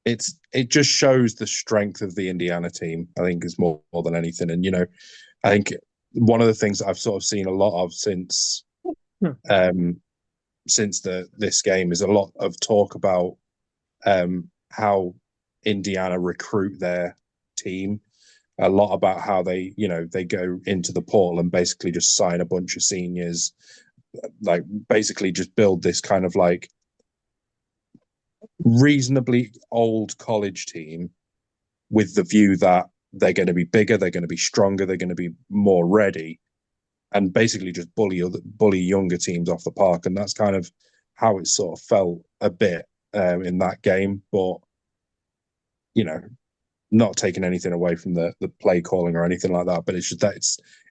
it just shows the strength of the Indiana team. I think is more than anything, and I think one of the things that I've sort of seen a lot of um since this game is a lot of talk about how Indiana recruit their team. A lot about how they go into the portal and basically just sign a bunch of seniors, like basically just build this kind of like reasonably old college team with the view that they're going to be bigger, they're going to be stronger, they're going to be more ready, and basically just bully younger teams off the park. And that's kind of how it sort of felt a bit in that game. But not taking anything away from the play calling or anything like that, but it's just that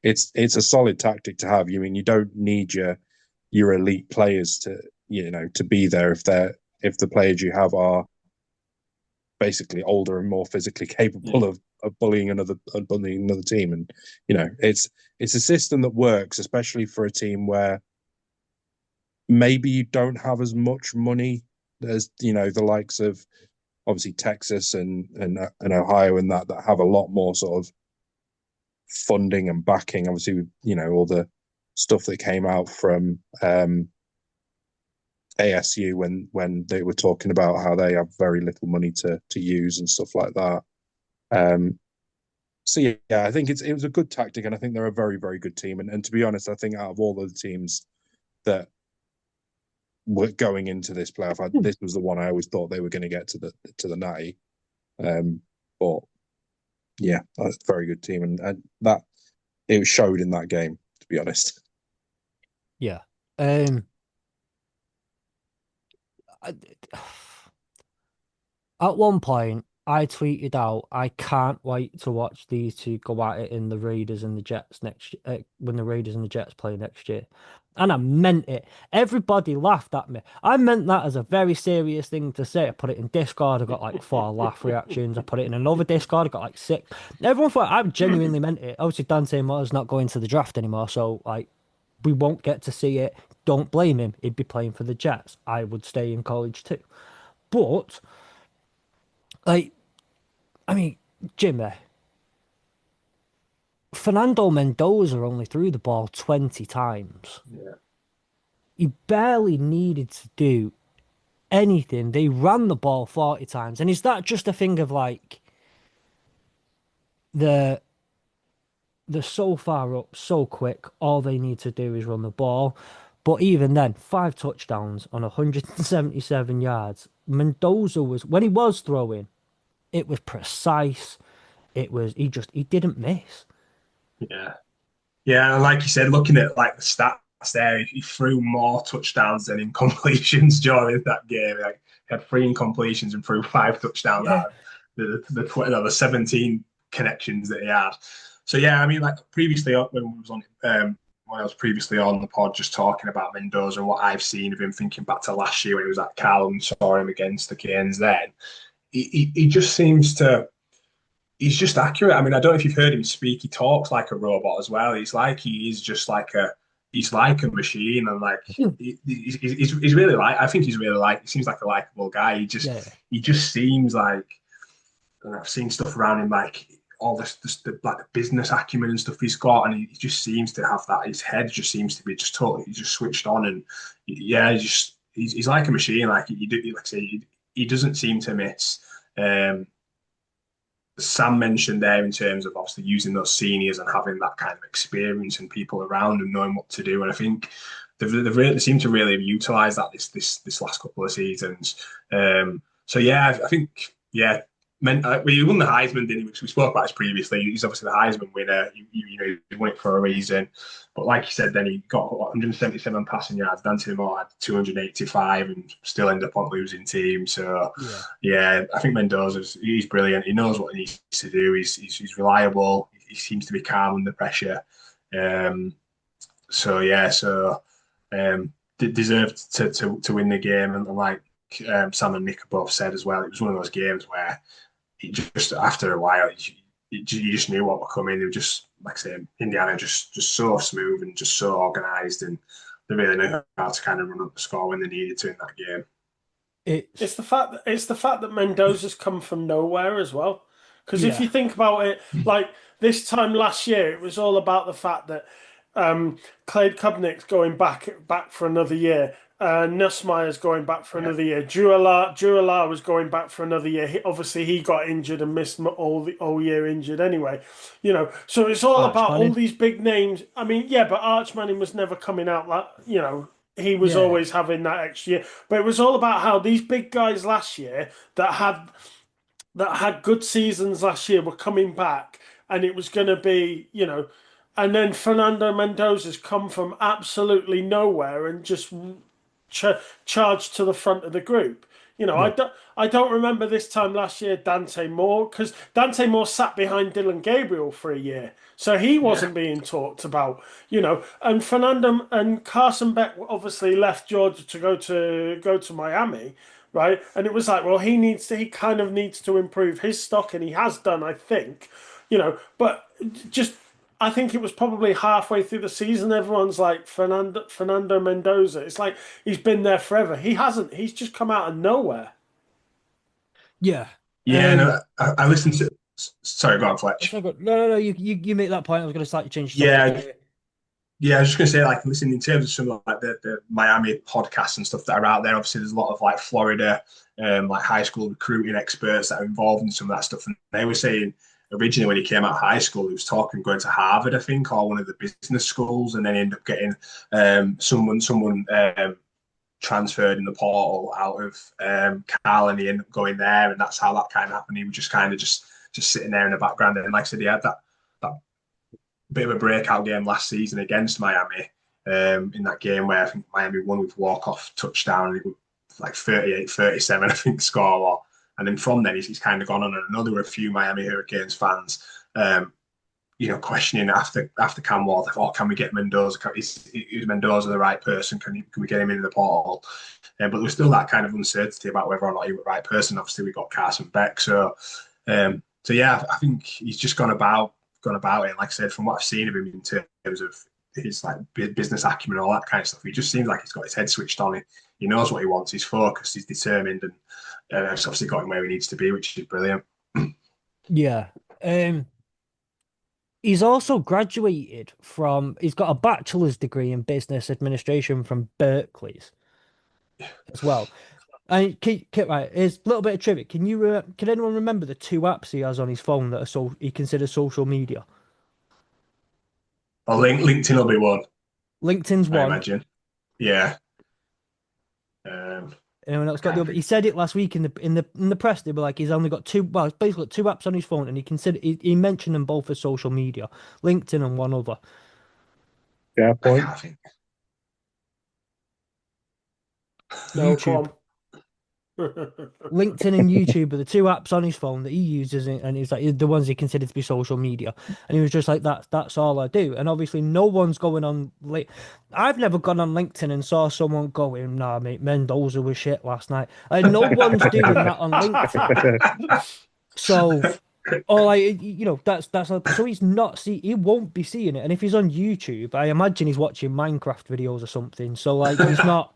it's a solid tactic to have. You don't need your elite players to be there if the players you have are basically older and more physically capable of bullying another team. And it's a system that works, especially for a team where maybe you don't have as much money as the likes of obviously Texas and Ohio and that have a lot more sort of funding and backing. Obviously, all the stuff that came out from ASU when they were talking about how they have very little money to use and stuff like that. So yeah, I think it was a good tactic, and I think they're a very, very good team. And to be honest, I think out of all the teams that were going into this playoff, this was the one I always thought they were going to get to the Natty. But yeah, that's a very good team, and that it showed in that game, to be honest. Yeah. At one point, I tweeted out, I can't wait to watch these two go at it in the Raiders and the Jets when the Raiders and the Jets play next year. And I meant it. Everybody laughed at me. I meant that as a very serious thing to say. I put it in Discord, I got like 4 laugh reactions. I put it in another Discord, I got like 6. Everyone thought I genuinely meant it. Obviously, Dante Moore's not going to the draft anymore, so like we won't get to see it. Don't blame him. He'd be playing for the Jets. I would stay in college too. But like, I mean, Jimmy, Fernando Mendoza only threw the ball 20 times. Yeah. He barely needed to do anything. They ran the ball 40 times. And is that just a thing of like they're so far up, so quick, all they need to do is run the ball. But even then, 5 touchdowns on 177 yards. Mendoza was, when he was throwing, it was precise. He didn't miss. Yeah. Yeah, and like you said, looking at like the stats there, he threw more touchdowns than incompletions during that game. Like he had 3 incompletions and threw 5 touchdowns Yeah. out of the 17 connections that he had. So yeah, I mean, like previously when I was previously on the pod, just talking about Mendoza and what I've seen of him, thinking back to last year when he was at Cal and saw him against the Canes. Then he just seems to. He's just accurate. I mean, I don't know if you've heard him speak. He talks like a robot as well. He's like a machine, and like he's really like. I think he's really like. He seems like a likable guy. Yeah. He just seems like. And I've seen stuff around him, like all like the business acumen and stuff he's got, and he just seems to have that. His head just seems to be just totally just switched on, and yeah, he's like a machine. Like like I say, he doesn't seem to miss. Sam mentioned there in terms of obviously using those seniors and having that kind of experience and people around and knowing what to do. And I think they seem to really have utilised that this last couple of seasons. So yeah, I think yeah. He won the Heisman, didn't he? Which we spoke about this previously. He's obviously the Heisman winner. He won it for a reason. But like you said, then he got 177 passing yards. Dante Moore had 285 and still ended up on losing team. So yeah, I think he's brilliant. He knows what he needs to do. He's reliable. He seems to be calm under pressure. So yeah, deserved to win the game. And like Sam and Nick have both said as well, it was one of those games where just after a while, you just knew what were coming. They were just, like I say, Indiana just so smooth and just so organised, and they really knew how to kind of run up the score when they needed to in that game. It's It's the fact that Mendoza's come from nowhere as well. Because if yeah, you think about it, like this time last year, it was all about the fact that Clade Kubnik's going back for another year. Nussmeier's going back for Yeah. another year. Juala was going back for another year. Obviously, he got injured and missed all year injured anyway. So it's all Arch about all Manning. these big names. I mean, yeah, but Arch Manning was never coming out like he was Yeah, always having that extra year. But it was all about how these big guys last year that had good seasons last year were coming back, and it was going to be, and then Fernando Mendoza's come from absolutely nowhere and just ch charged to the front of the group. yeah, I don't remember this time last year Dante Moore, because Dante Moore sat behind Dylan Gabriel for a year, so he Yeah. wasn't being talked about. And Fernando and Carson Beck obviously left Georgia to go to Miami, right? And it was like, well, he kind of needs to improve his stock, and he has done, I think. But just I think it was probably halfway through the season. Everyone's like Fernando Mendoza. It's like he's been there forever. He hasn't. He's just come out of nowhere. yeah. Yeah, no, I listened to. Sorry, go on, It's Fletch. not good. No. You make that point. I was going to slightly change the subject Yeah, anyway. yeah, I was just gonna say, like, listen, in terms of some of like the Miami podcasts and stuff that are out there, obviously there's a lot of like Florida, like high school recruiting experts that are involved in some of that stuff. And they were saying originally when he came out of high school, he was talking going to Harvard, I think, or one of the business schools, and then ended up getting someone transferred in the portal out of Cal, and he ended up going there, and that's how that kind of happened. He was just kind of just sitting there in the background, and like I said, he had that bit of a breakout game last season against Miami. In that game where I think Miami won with walk-off touchdown, it was like 38-37, I think, score. And then from then, he's kind of gone on. And I know there were a few Miami Hurricanes fans, questioning after Cam Ward, like, oh, can we get Mendoza? Is Mendoza the right person? Can we get him in the portal? But there was still that kind of uncertainty about whether or not he was the right person. Obviously, we got Carson Beck. So yeah, I think he's just gone about it. And like I said, from what I've seen of him in terms of his like business acumen and all that kind of stuff, he just seems like he's got his head switched on. He knows what he wants. He's focused. He's determined, and it's obviously got him where he needs to be, which is brilliant. Yeah. He's also graduated from. He's got a bachelor's degree in business administration from Berkeley's as well. And keep right. Here's a little bit of trivia. Can anyone remember the two apps he has on his phone that are he considers social media? Well, LinkedIn will be one, LinkedIn's I one. imagine. Yeah. Um, Anyone I else got the can't other? He think. said it last week in the press. They were like, he's only got two. Well, he's basically got two apps on his phone, and he mentioned them both as social media, LinkedIn and one other, Yeah, I point. can't think. No, YouTube. come on. LinkedIn and YouTube are the two apps on his phone that he uses, and it's like the ones he considered to be social media. And he was just like, "That's all I do." And obviously, no one's going on. I've never gone on LinkedIn and saw someone going, "Nah, mate, Mendoza was shit last night." No one's doing that on LinkedIn. So, or like, so he's not he won't be seeing it. And if he's on YouTube, I imagine he's watching Minecraft videos or something. So like, he's not.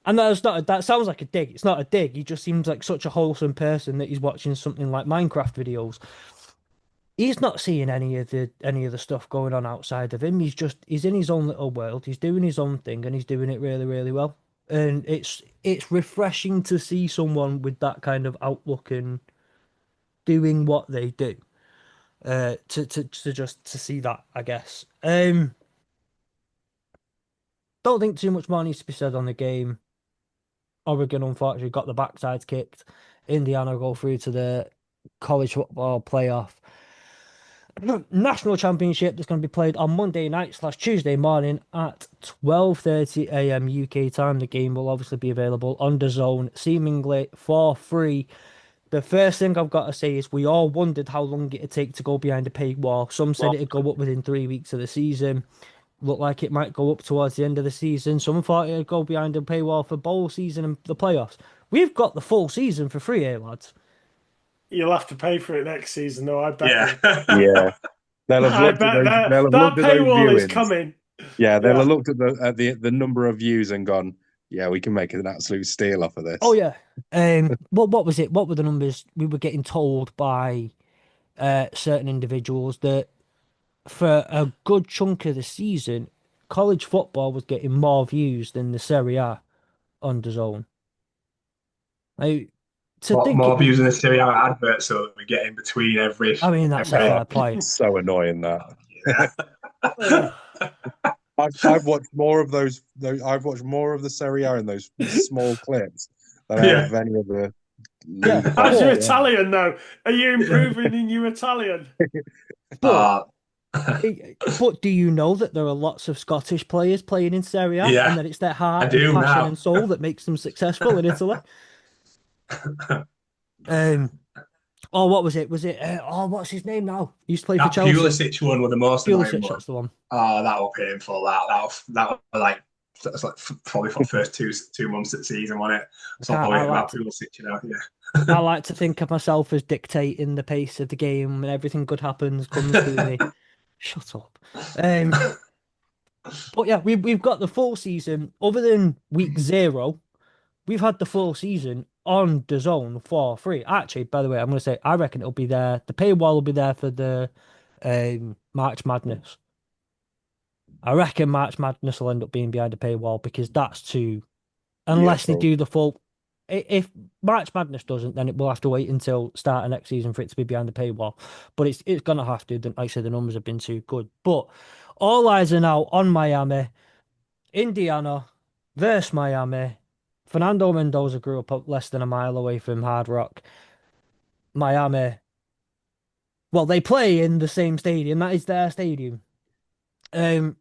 And that sounds like a dig. It's not a dig. He just seems like such a wholesome person that he's watching something like Minecraft videos. He's not seeing any of the stuff going on outside of him. He's in his own little world. He's doing his own thing, and he's doing it really, really well. And it's refreshing to see someone with that kind of outlook and doing what they do. To just to see that, I guess. Don't think too much more needs to be said on the game. Oregon unfortunately got the backsides kicked. Indiana go through to the college football playoff. National championship that's going to be played on Monday night / Tuesday morning at 12:30 a.m. UK time. The game will obviously be available on the zone, seemingly for free. The first thing I've got to say is we all wondered how long it'd take to go behind a paywall. Some said it'd go up within 3 weeks of the season. Looked like it might go up towards the end of the season. Some thought it'd go behind a paywall for bowl season and the playoffs. We've got the full season for free here, lads. You'll have to pay for it next season, though. I bet Yeah. you. Yeah, they'll have I looked at bet those. that They'll have that looked at those paywall is viewings. coming. Yeah, they'll Yeah. have looked at the number of views and gone, Yeah, we can make an absolute steal off of Oh this. yeah. What was it? What were the numbers we were getting told by certain individuals that for a good chunk of the season, college football was getting more views than the Serie A on the zone. Like, to What think it more was, views in the Serie A advert so that we get in between I mean, that's a every Oh, fair point. it's so annoying that. yeah. Uh, I've watched more of those. I've watched more of the Serie A in those small clips than I have Yeah. of any other Yeah, league of how's your football. but Yeah. Italian though? Are you improving in your Italian? but Uh, but do you know that there are lots of Scottish players playing in Serie A, and yeah, that it's their I heart and do passion now. and soul that makes them successful in Italy? Um, oh, what was it? Was it? Oh, what's his name now? He used to play for That Chelsea. Pulisic one was the most annoying Pulisic, one. that's the one. Oh, that was painful. That was like that's like probably for the first 2 months of the season, wasn't it? I That's all can't. I waiting about Pulisic, I Yeah. like to think of myself as dictating the pace of the game, and everything good happens comes to me. Shut up. Um, but yeah, we've got the full season. Other than week 0, we've had the full season on the zone for free. Actually, by the way, I'm going to say I reckon it'll be there. The paywall will be there for the March Madness. I reckon March Madness will end up being behind a paywall because that's too. Yeah, Unless they cool. do the full. If March Madness doesn't, then it will have to wait until start of next season for it to be behind the paywall. But it's gonna have to. Like I said, the numbers have been too good. But all eyes are now on Miami, Indiana versus Miami. Fernando Mendoza grew up less than a mile away from Hard Rock. Miami. Well, they play in the same stadium. That is their stadium. Um,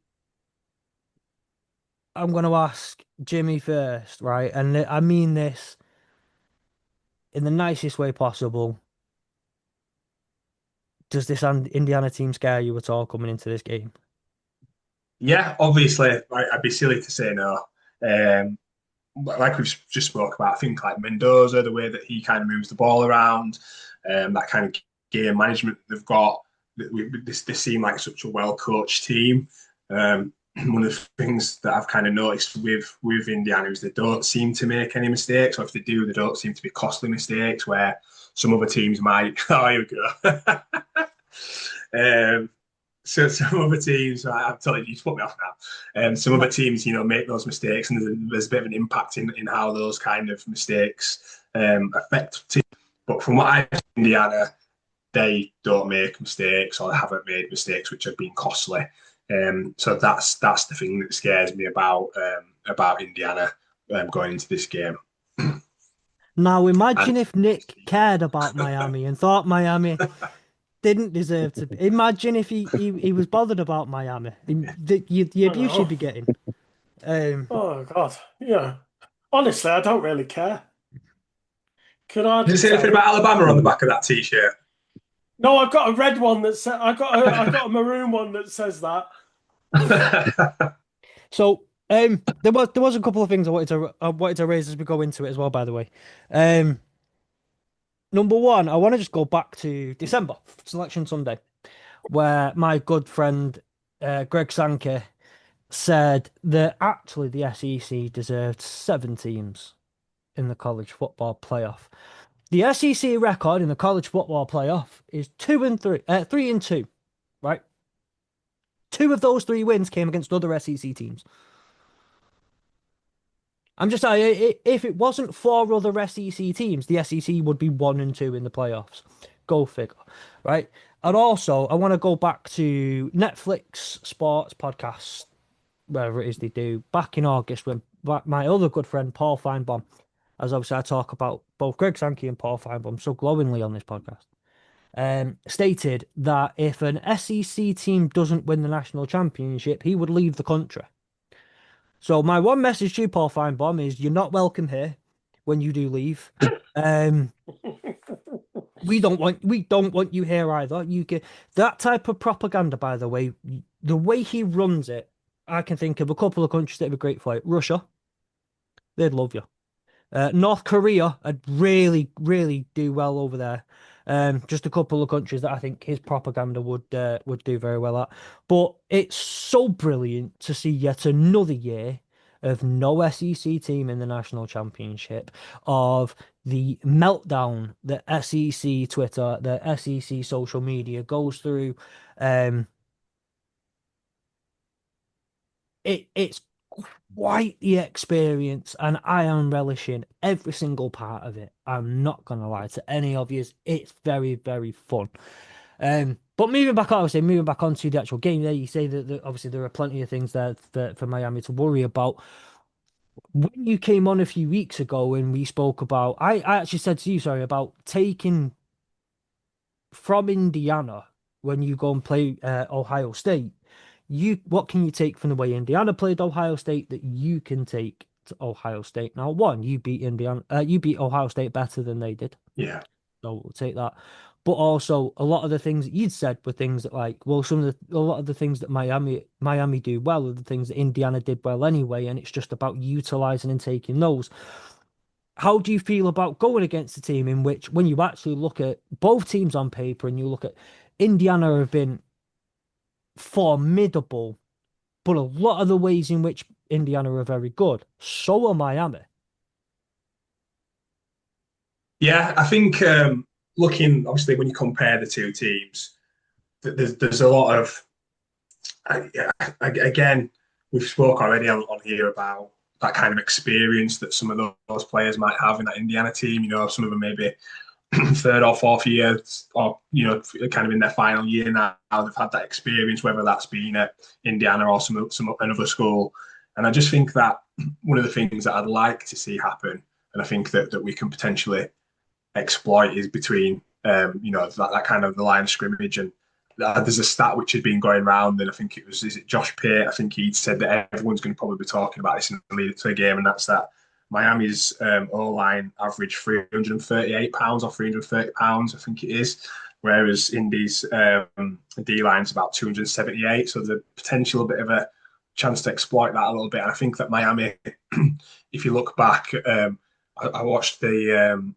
I'm going to ask Jimmy first, right? And I mean this in the nicest way possible. Does this Indiana team scare you at all coming into this game? Yeah, obviously, I'd be silly to say no. Um, like we've just spoke about, I think like Mendoza, the way that he kind of moves the ball around, that kind of game management they've got. They seem like such a well coached team. One of the things that I've kind of noticed with Indiana is they don't seem to make any mistakes, or if they do, they don't seem to be costly mistakes. Where some other teams might. Oh, here we go. um, so some other teams, I'm telling you, put me off now. Some other No. teams, make those mistakes, and there's a bit of an impact in how those kind of mistakes affect teams. But from what I've seen, Indiana, they don't make mistakes or haven't made mistakes which have been costly. So that's the thing that scares me about Indiana going into this game. Now And imagine if Nick cared about Miami and thought Miami didn't deserve to be. Imagine if he was bothered about Miami. The I abuse you'd know. be getting. Um, Oh God, yeah. Honestly, I don't really care. Could does it hardly say tell anything you. about Alabama on the back of that T-shirt? No, I've got a red one that says I got a maroon one that says that. so there was a couple of things I wanted to raise as we go into it as well, by the way. Um, number one, I want to just go back to December, Selection Sunday, where my good friend Greg Sankey said that actually the SEC deserved 7 teams in the college football playoff. The SEC record in the college football playoff is 2-3, 3-2, right? 2 of those 3 wins came against other SEC teams. I'm just saying, if it wasn't for other SEC teams, the SEC would be 1-2 in the playoffs. Go figure, right? And also, I want to go back to Netflix sports podcast, wherever it is they do, back in August when my other good friend Paul Feinbaum, as obviously I talk about both Greg Sankey and Paul Feinbaum so glowingly on this podcast, stated that if an SEC team doesn't win the national championship, he would leave the country. So my one message to you, Paul Feinbaum, is you're not welcome here when you do leave. Um, we don't want you here either. You get that type of propaganda, by the way. The way he runs it, I can think of a couple of countries that would be great for it. Russia, they'd love you. North Korea, I'd really, really do well over there. Just a couple of countries that I think his propaganda would do very well at. But it's so brilliant to see yet another year of no SEC team in the national championship, of the meltdown that SEC Twitter, the SEC social media goes through. Um, it's quite the experience, and I am relishing every single part of it. I'm not gonna lie to any of you. It's very, very fun. But moving back onto the actual game, there you say that obviously there are plenty of things there for Miami to worry about. When you came on a few weeks ago and we spoke about, I actually said to you, sorry, about taking from Indiana when you go and play Ohio State. What can you take from the way Indiana played Ohio State that you can take to Ohio State? Now, one, you beat Ohio State better than they did. Yeah. So we'll take that. But also, a lot of the things that you'd said were things that, like, well, a lot of the things that Miami do well are the things that Indiana did well anyway, and it's just about utilizing and taking those. How do you feel about going against a team in which, when you actually look at both teams on paper and you look at Indiana have been formidable, but a lot of the ways in which Indiana are very good, so are Miami. Yeah, I think looking obviously when you compare the two teams, there's a lot of again we've spoke already on here about that kind of experience that some of those players might have in that Indiana team. You know, some of them maybe third or fourth year, or kind of in their final year now. They've had that experience, whether that's been at Indiana or some another school. And I just think that one of the things that I'd like to see happen, and I think that we can potentially exploit, is between that kind of the line of scrimmage. And there's a stat which had been going around, and I think is it Josh Peart? I think he'd said that everyone's going to probably be talking about this in the lead up to the game, and that's that Miami's O-line average 338 pounds or 330 pounds, I think it is, whereas Indy's D-line's about 278. So there's a potential bit of a chance to exploit that a little bit. And I think that Miami, if you look back, I watched the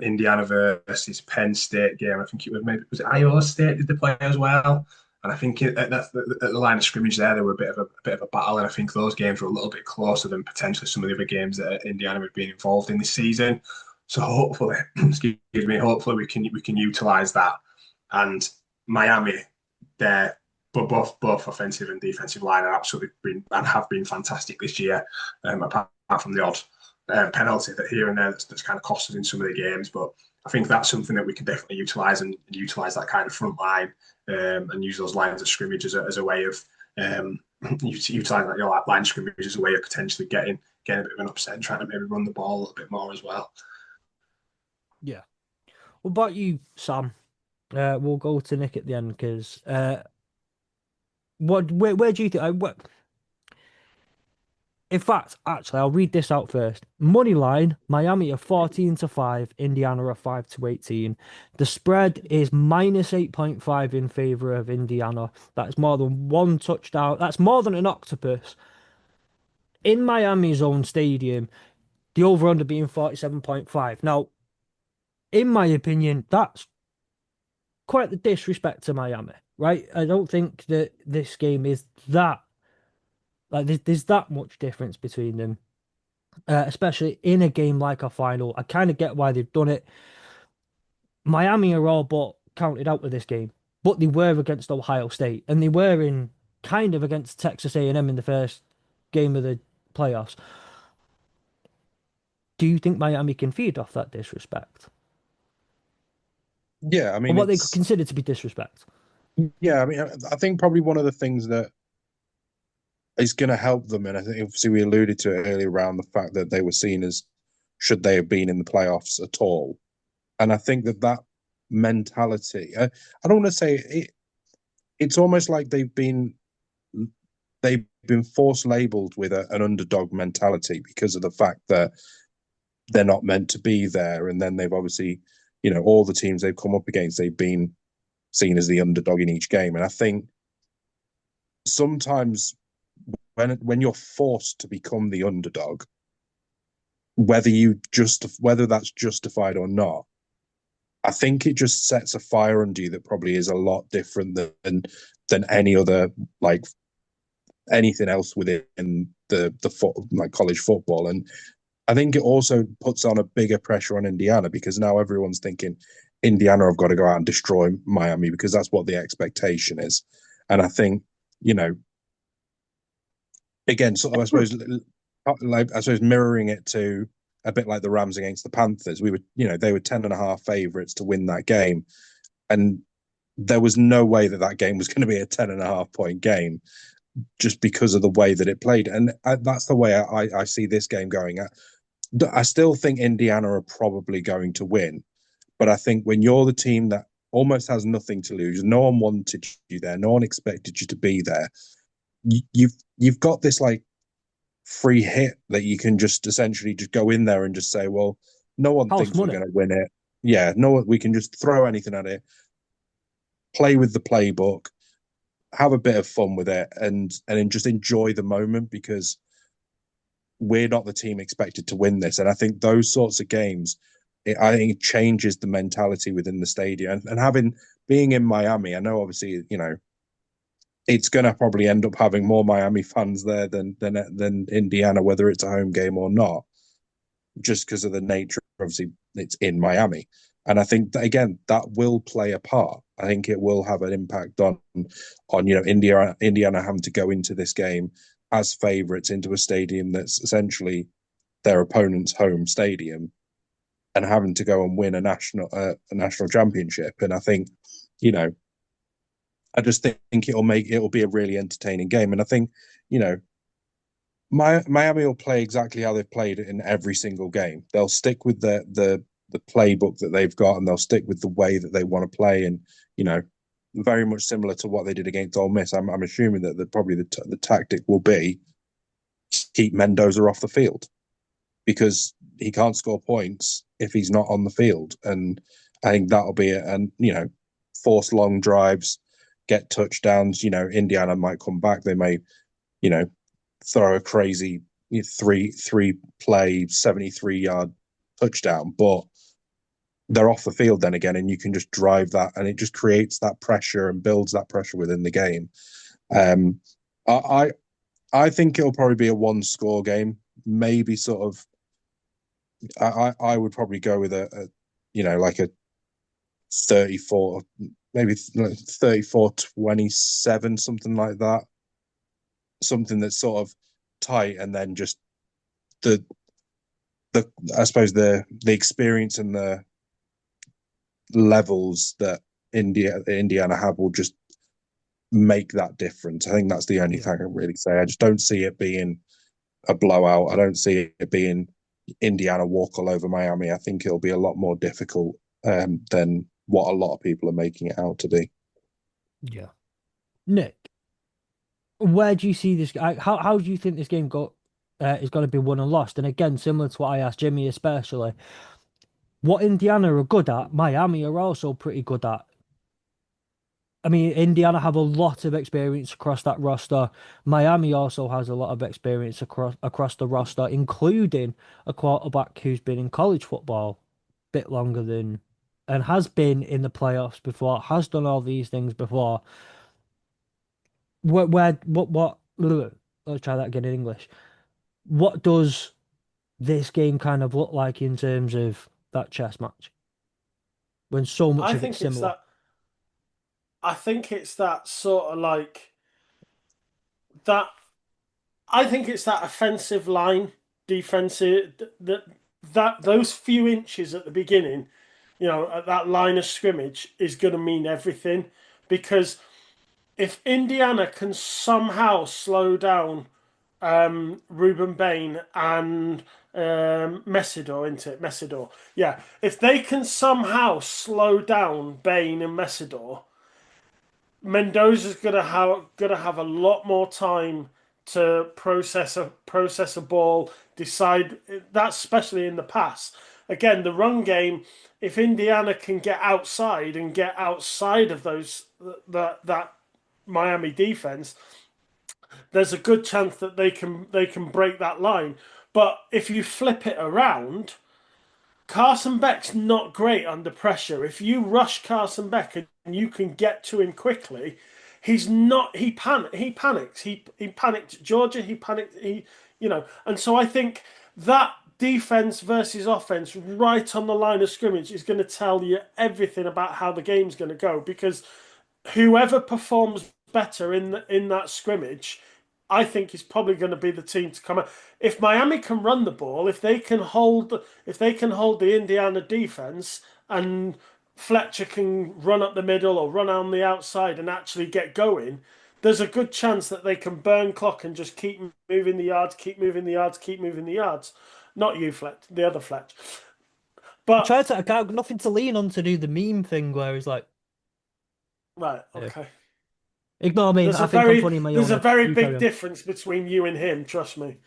Indiana versus Penn State game. I think it was it Iowa State did they play as well? And I think at the line of scrimmage there were a bit of a battle, and I think those games were a little bit closer than potentially some of the other games that Indiana have been involved in this season. So hopefully, hopefully we can utilize that. And Miami, but both offensive and defensive line are absolutely been and have been fantastic this year. Apart from the odd penalty that here and there that's kind of cost us in some of the games, but I think that's something that we can definitely utilize and utilize that kind of front line and use those lines of scrimmage as a way of utilizing that line of scrimmage as a way of potentially getting a bit of an upset and trying to maybe run the ball a little bit more as well. Yeah. What about you, Sam? We'll go to Nick at the end because where do you think? In fact, actually, I'll read this out first. Money line: Miami are 14-5, Indiana are 5-18. The spread is -8.5 in favor of Indiana. That's more than one touchdown. That's more than an octopus. In Miami's own stadium, the over-under being 47.5. Now, in my opinion, that's quite the disrespect to Miami, right? I don't think that this game is that, like, there's that much difference between them. Especially in a game like a final. I kind of get why they've done it. Miami are all but counted out with this game, but they were against Ohio State, and they were in kind of against Texas A&M in the first game of the playoffs. Do you think Miami can feed off that disrespect, Yeah, I or mean, what they could consider to be disrespect? yeah, I mean, I think probably one of the things that is going to help them, and I think obviously we alluded to it earlier around the fact that they were seen as should they have been in the playoffs at all, and I think that mentality, I don't want to say it, it's almost like they've been force labeled with an underdog mentality because of the fact that they're not meant to be there, and then they've obviously, all the teams they've come up against, they've been seen as the underdog in each game, and I think sometimes when you're forced to become the underdog, whether that's justified or not, I think it just sets a fire under you that probably is a lot different than any other, like, anything else within like college football. And I think it also puts on a bigger pressure on Indiana because now everyone's thinking Indiana have got to go out and destroy Miami because that's what the expectation is. And I think, you know, again, sort of, I suppose mirroring it to a bit like the Rams against the Panthers, we were, you know, they were 10.5 favorites to win that game. And there was no way that that game was going to be a 10.5 point game just because of the way that it played. And that's the way I see this game going. I still think Indiana are probably going to win. But I think when you're the team that almost has nothing to lose, no one wanted you there, no one expected you to be there, you've got this like free hit that you can just essentially just go in there and just say, well, no one House thinks we're money. going to win it. Yeah, no, we can just throw anything at it, play with the playbook, have a bit of fun with it, and then just enjoy the moment because we're not the team expected to win this. And I think those sorts of games, I think it changes the mentality within the stadium. And being in Miami, I know obviously, you know, it's going to probably end up having more Miami fans there than Indiana, whether it's a home game or not, just because of the nature. Obviously, it's in Miami, and I think that, again, that will play a part. I think it will have an impact on you know Indiana having to go into this game as favourites into a stadium that's essentially their opponent's home stadium, and having to go and win a national championship. And I think, you know, I just think it'll be a really entertaining game. And I think, you know, Miami will play exactly how they've played in every single game. They'll stick with the playbook that they've got, and they'll stick with the way that they want to play. And, you know, very much similar to what they did against Ole Miss. I'm assuming that probably the tactic will be keep Mendoza off the field because he can't score points if he's not on the field. And I think that'll be it. And, you know, force long drives, get touchdowns. You know, Indiana might come back. They may, you know, throw a crazy three play 73-yard touchdown, but they're off the field then again, and you can just drive that, and it just creates that pressure and builds that pressure within the game. I think it'll probably be a one-score game, maybe sort of. I would probably go with a you know, like a 34, maybe 34-27, something like that. Something that's sort of tight, and then just the I suppose the experience and the levels that Indiana have will just make that difference. I think that's the only thing I can really say. I just don't see it being a blowout. I don't see it being Indiana walk all over Miami. I think it'll be a lot more difficult than what a lot of people are making it out to be. Yeah. Nick, where do you see this? How do you think this game is going to be won and lost? And again, similar to what I asked Jimmy, especially, what Indiana are good at, Miami are also pretty good at. I mean, Indiana have a lot of experience across that roster. Miami also has a lot of experience across the roster, including a quarterback who's been in college football a bit longer than and has been in the playoffs before, has done all these things before. What? Let's try that again in English. What does this game kind of look like in terms of that chess match when so much I of it's think it's similar? that. I think it's that sort of like that. I think it's that offensive line, defensive that those few inches at the beginning, you know, at that line of scrimmage is going to mean everything because if Indiana can somehow slow down Ruben Bain and Messidor, isn't it? Messidor. Yeah. If they can somehow slow down Bain and Messidor, Mendoza's gonna have a lot more time to process a ball, decide that's especially in the pass. Again, the run game, if Indiana can get outside and get outside of that Miami defense, there's a good chance that they can break that line. But if you flip it around, Carson Beck's not great under pressure. If you rush Carson Beck and you can get to him quickly, he's not. He panics. He panicked at Georgia. He panicked. And so I think that defense versus offense right on the line of scrimmage is going to tell you everything about how the game's going to go because whoever performs better in that scrimmage, I think is probably going to be the team to come out. If Miami can run the ball, if they can hold the Indiana defense, and Fletcher can run up the middle or run on the outside and actually get going, there's a good chance that they can burn clock and just keep moving the yards, keep moving the yards, keep moving the yards. Not you, Fletch, the other Fletch. But I got nothing to lean on to do the meme thing where he's like, right, yeah. okay. Ignore me. I think I'm funny in my There's own a head. very You carry big on. difference between you and him, trust me.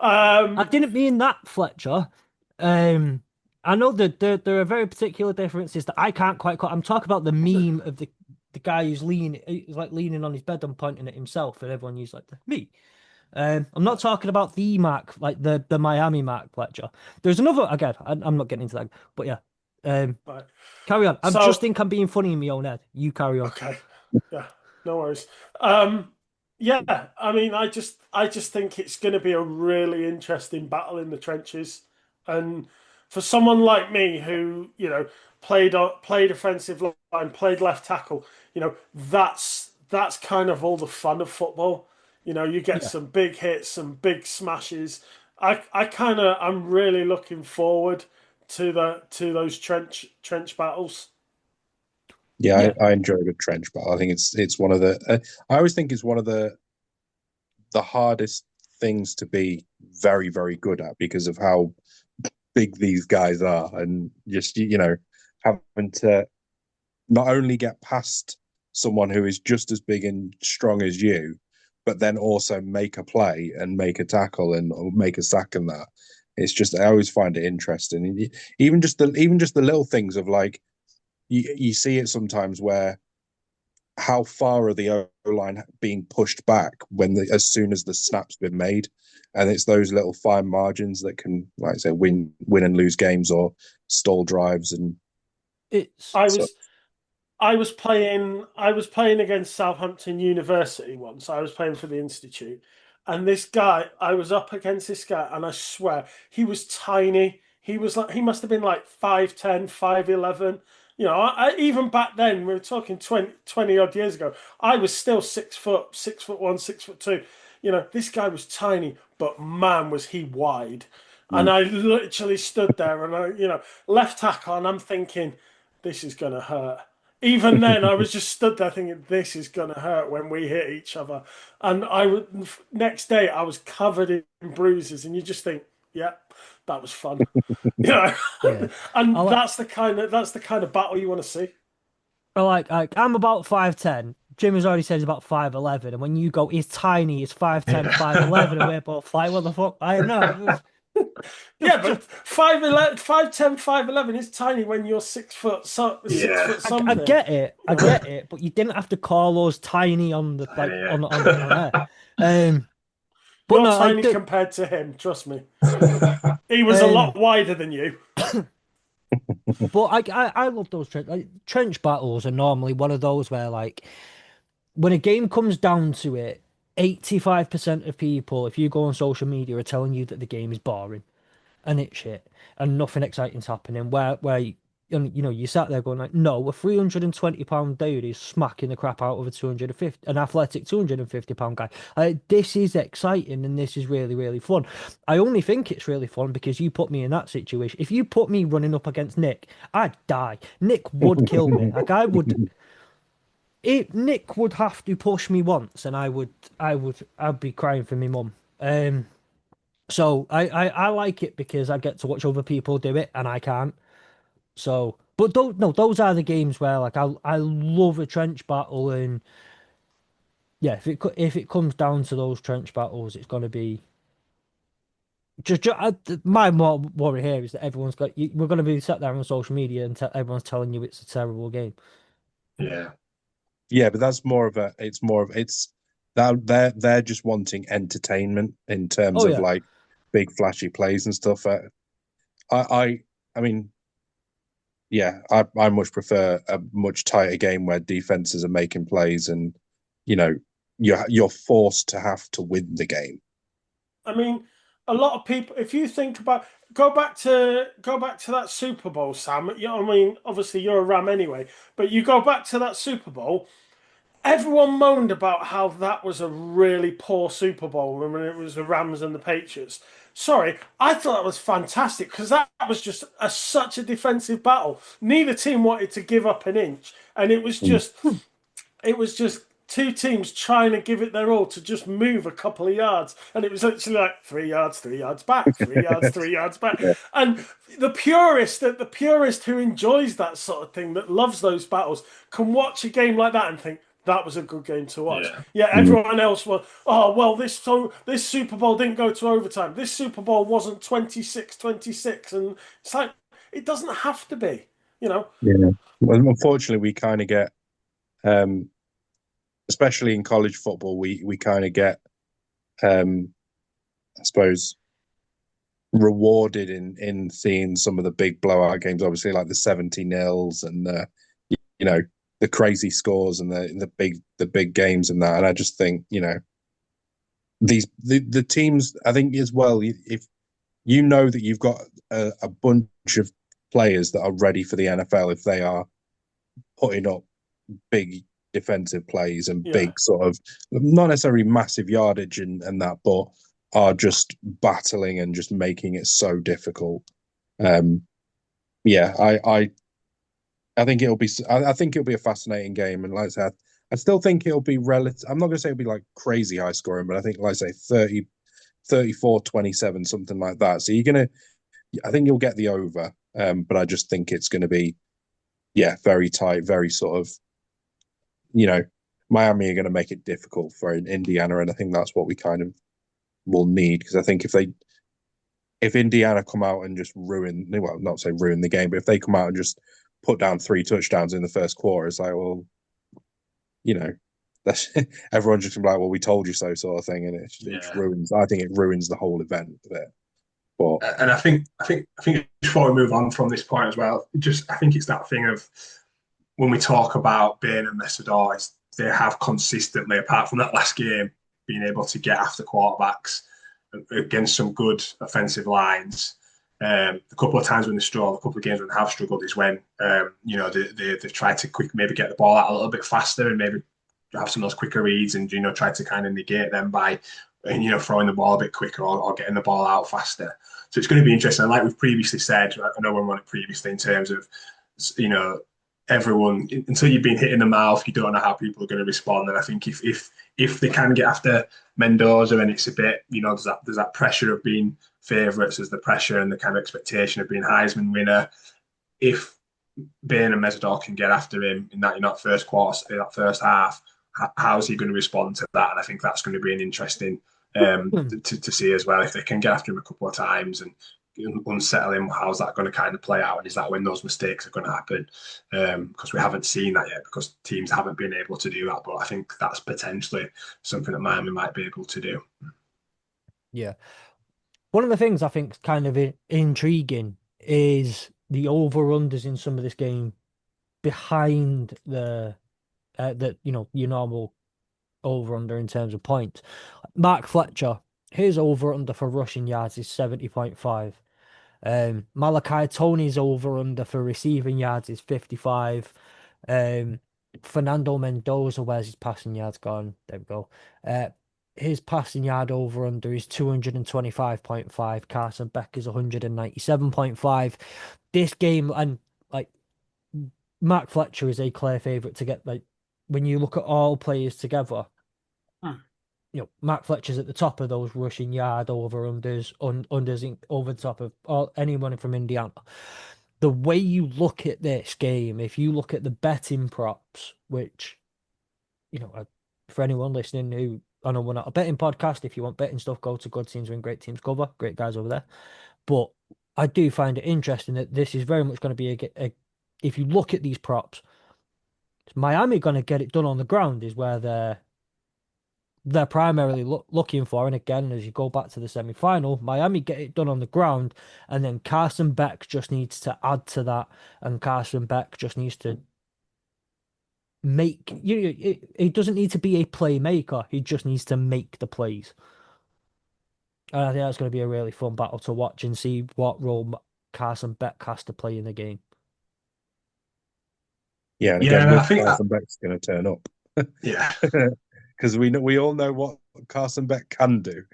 I didn't mean that, Fletcher. Um, I know that there are very particular differences that I can't quite. I'm talking about the meme of the guy he's like leaning on his bed and pointing at himself, and everyone uses like me. I'm not talking about the Mark, like the Miami Mark Fletcher. There's another again. I'm not getting into that, but yeah. Right. Carry on. I just So think I'm being funny in my own head. You carry on. okay. Yeah, no worries. Yeah, I mean, I just think it's going to be a really interesting battle in the trenches, and for someone like me who played offensive line, played left tackle, that's kind of all the fun of football. You get Yeah. some big hits, some big smashes. I'm really looking forward to those trench battles. Yeah, Yeah. I enjoy a good trench battle. I think it's one of the. I always think it's one of the hardest things to be very very good at because of how big these guys are, and just having to not only get past someone who is just as big and strong as you, but then also make a play and make a tackle and or make a sack and that. It's just I always find it interesting. And even just the little things of like you see it sometimes where how far are the O line being pushed back as soon as the snap's been made, and it's those little fine margins that can, like I say, win and lose games or stall drives and It's I so. was I was playing against Southampton University once. I was playing for the Institute. And this guy, I was up against this guy, and I swear he was tiny. He must have been like 5'10", 5'11". Even back then, we were talking 20 odd years ago, I was still 6 foot, 6'1", 6'2". This guy was tiny, but man, was he wide. And Mm. I literally stood there and left tackle, and I'm thinking, this is gonna hurt. Even then, I was just stood there thinking, this is gonna hurt when we hit each other. And next day I was covered in bruises, and you just think, yeah, that was fun. You know, yeah. I and like that's the kind of battle you want to see. I'm about 5'10". Jim has already said he's about 5'11", and when you go, he's tiny, he's 5'10", Yeah. 5'11", and we're both like, what the fuck? I know. Yeah, Just but 5'11", 5'10", 5'11" is tiny when you're 6 foot, six Yeah. foot I something. get it, I get it, but you didn't have to call us tiny on the like on air. Yeah. But You're no, tiny compared to him, trust me. He was a um, lot wider than you. but I love those trench battles are normally one of those where like when a game comes down to it, 85% of people, if you go on social media, are telling you that the game is boring and it's shit and nothing exciting's happening. You sat there going like, no, a 320-pound dude is smacking the crap out of an athletic 250-pound guy. This is exciting and this is really, really fun. I only think it's really fun because you put me in that situation. If you put me running up against Nick, I'd die. Nick would kill me. Like Nick would have to push me once, and I'd be crying for my mum. So I like it because I get to watch other people do it, and I can't. So, but those no, those are the games where like I love a trench battle, and yeah, if it comes down to those trench battles, it's gonna be my more worry here is that we're gonna be sat there on social media and everyone's telling you it's a terrible game. Yeah. Yeah, but that's more of a. It's more of it's that they're just wanting entertainment in terms Oh of yeah, like big flashy plays and stuff. I mean, yeah, I much prefer a much tighter game where defenses are making plays and you know, you're forced to have to win the game. I mean, a lot of people. If you think about, go back to that Super Bowl, Sam. You know, I mean, obviously you're a Ram anyway, but you go back to that Super Bowl. Everyone moaned about how that was a really poor Super Bowl when it was the Rams and the Patriots. Sorry, I thought that was fantastic because that was just such a defensive battle. Neither team wanted to give up an inch, and Mm. it was just two teams trying to give it their all to just move a couple of yards, and it was literally like 3 yards back, 3 yards, 3 yards back, Yeah, and the purist who enjoys that sort of thing, that loves those battles, can watch a game like that and think that was a good game to watch. Yeah. Yeah, mm, everyone else was, oh well, this Super Bowl didn't go to overtime. This Super Bowl wasn't 26-26, and it's like it doesn't have to be, you know. yeah. Well, unfortunately, we kind of get, um, especially in college football, we kind of get, I suppose, rewarded in seeing some of the big blowout games. Obviously, like the 70-0s and you know the crazy scores and the big games and that. And I just think the teams. I think as well, if you know that you've got a bunch of players that are ready for the NFL, if they are putting up big defensive plays and Yeah. big sort of not necessarily massive yardage and that, but are just battling and just making it so difficult. Um, yeah, I think it'll be I think it'll be a fascinating game, and like I said, I still think it'll be relative. I'm not going to say it'll be like crazy high scoring, but I think like I say 30, 34-27, something like that. So I think you'll get the over, but I just think it's going to be very tight, very sort of you know, Miami are going to make it difficult for Indiana, and I think that's what we kind of will need because I think if Indiana come out and just not say ruin the game, but if they come out and just put down 3 touchdowns in the first quarter, it's like, well, you know, that's everyone's just gonna be like, well, we told you so, sort of thing, and it Yeah. ruins. I think it ruins the whole event of it. But And I think before we move on from this point as well, I think it's that thing of when we talk about Bain and Messidor, they have consistently, apart from that last game, been able to get after quarterbacks against some good offensive lines. A couple of times when they struggle, a couple of games when they have struggled is when they've tried to maybe get the ball out a little bit faster and maybe have some of those quicker reads and try to kind of negate them by throwing the ball a bit quicker or getting the ball out faster. So it's going to be interesting. And like we've previously said, I know we're on it previously in terms of everyone until you've been hit in the mouth, you don't know how people are going to respond. And I think if they can get after Mendoza, and it's a bit, there's that pressure of being favourites, there's the pressure and the kind of expectation of being Heisman winner. If Bain and Mesidor can get after him in that first quarter, that first half, how's he going to respond to that? And I think that's going to be an interesting to see as well. If they can get after him a couple of times and unsettle him, how's that going to kind of play out? And is that when those mistakes are going to happen? Because we haven't seen that yet because teams haven't been able to do that. But I think that's potentially something that Miami might be able to do. Yeah. One of the things I think is kind of intriguing is the over-unders in some of this game behind your normal over-under in terms of points. Mark Fletcher, his over-under for rushing yards is 70.5. Malachi Tony's over-under for receiving yards is 55. Um, Fernando Mendoza, where's his passing yards gone? There we go. His passing yard over-under is 225.5. Carson Beck is 197.5. This game, and like Mark Fletcher is a clear favourite to get, like, when you look at all players together, Mark Fletcher's at the top of those rushing yard over-unders, over the top of anyone from Indiana. The way you look at this game, if you look at the betting props, which, for anyone listening who, I know we're not a betting podcast, if you want betting stuff, go to Good Teams Win, Great Teams Cover, great guys over there. But I do find it interesting that this is very much going to be if you look at these props, Miami going to get it done on the ground is where they're primarily looking for. And again, as you go back to the semi-final, Miami get it done on the ground, and then Carson Beck just needs to add to that, and Carson Beck just needs to make he doesn't need to be a playmaker. He just needs to make the plays. And I think that's going to be a really fun battle to watch and see what role Carson Beck has to play in the game. Yeah, and Yeah, again and I with think that Carson Beck's going to turn up yeah, because we all know what Carson Beck can do.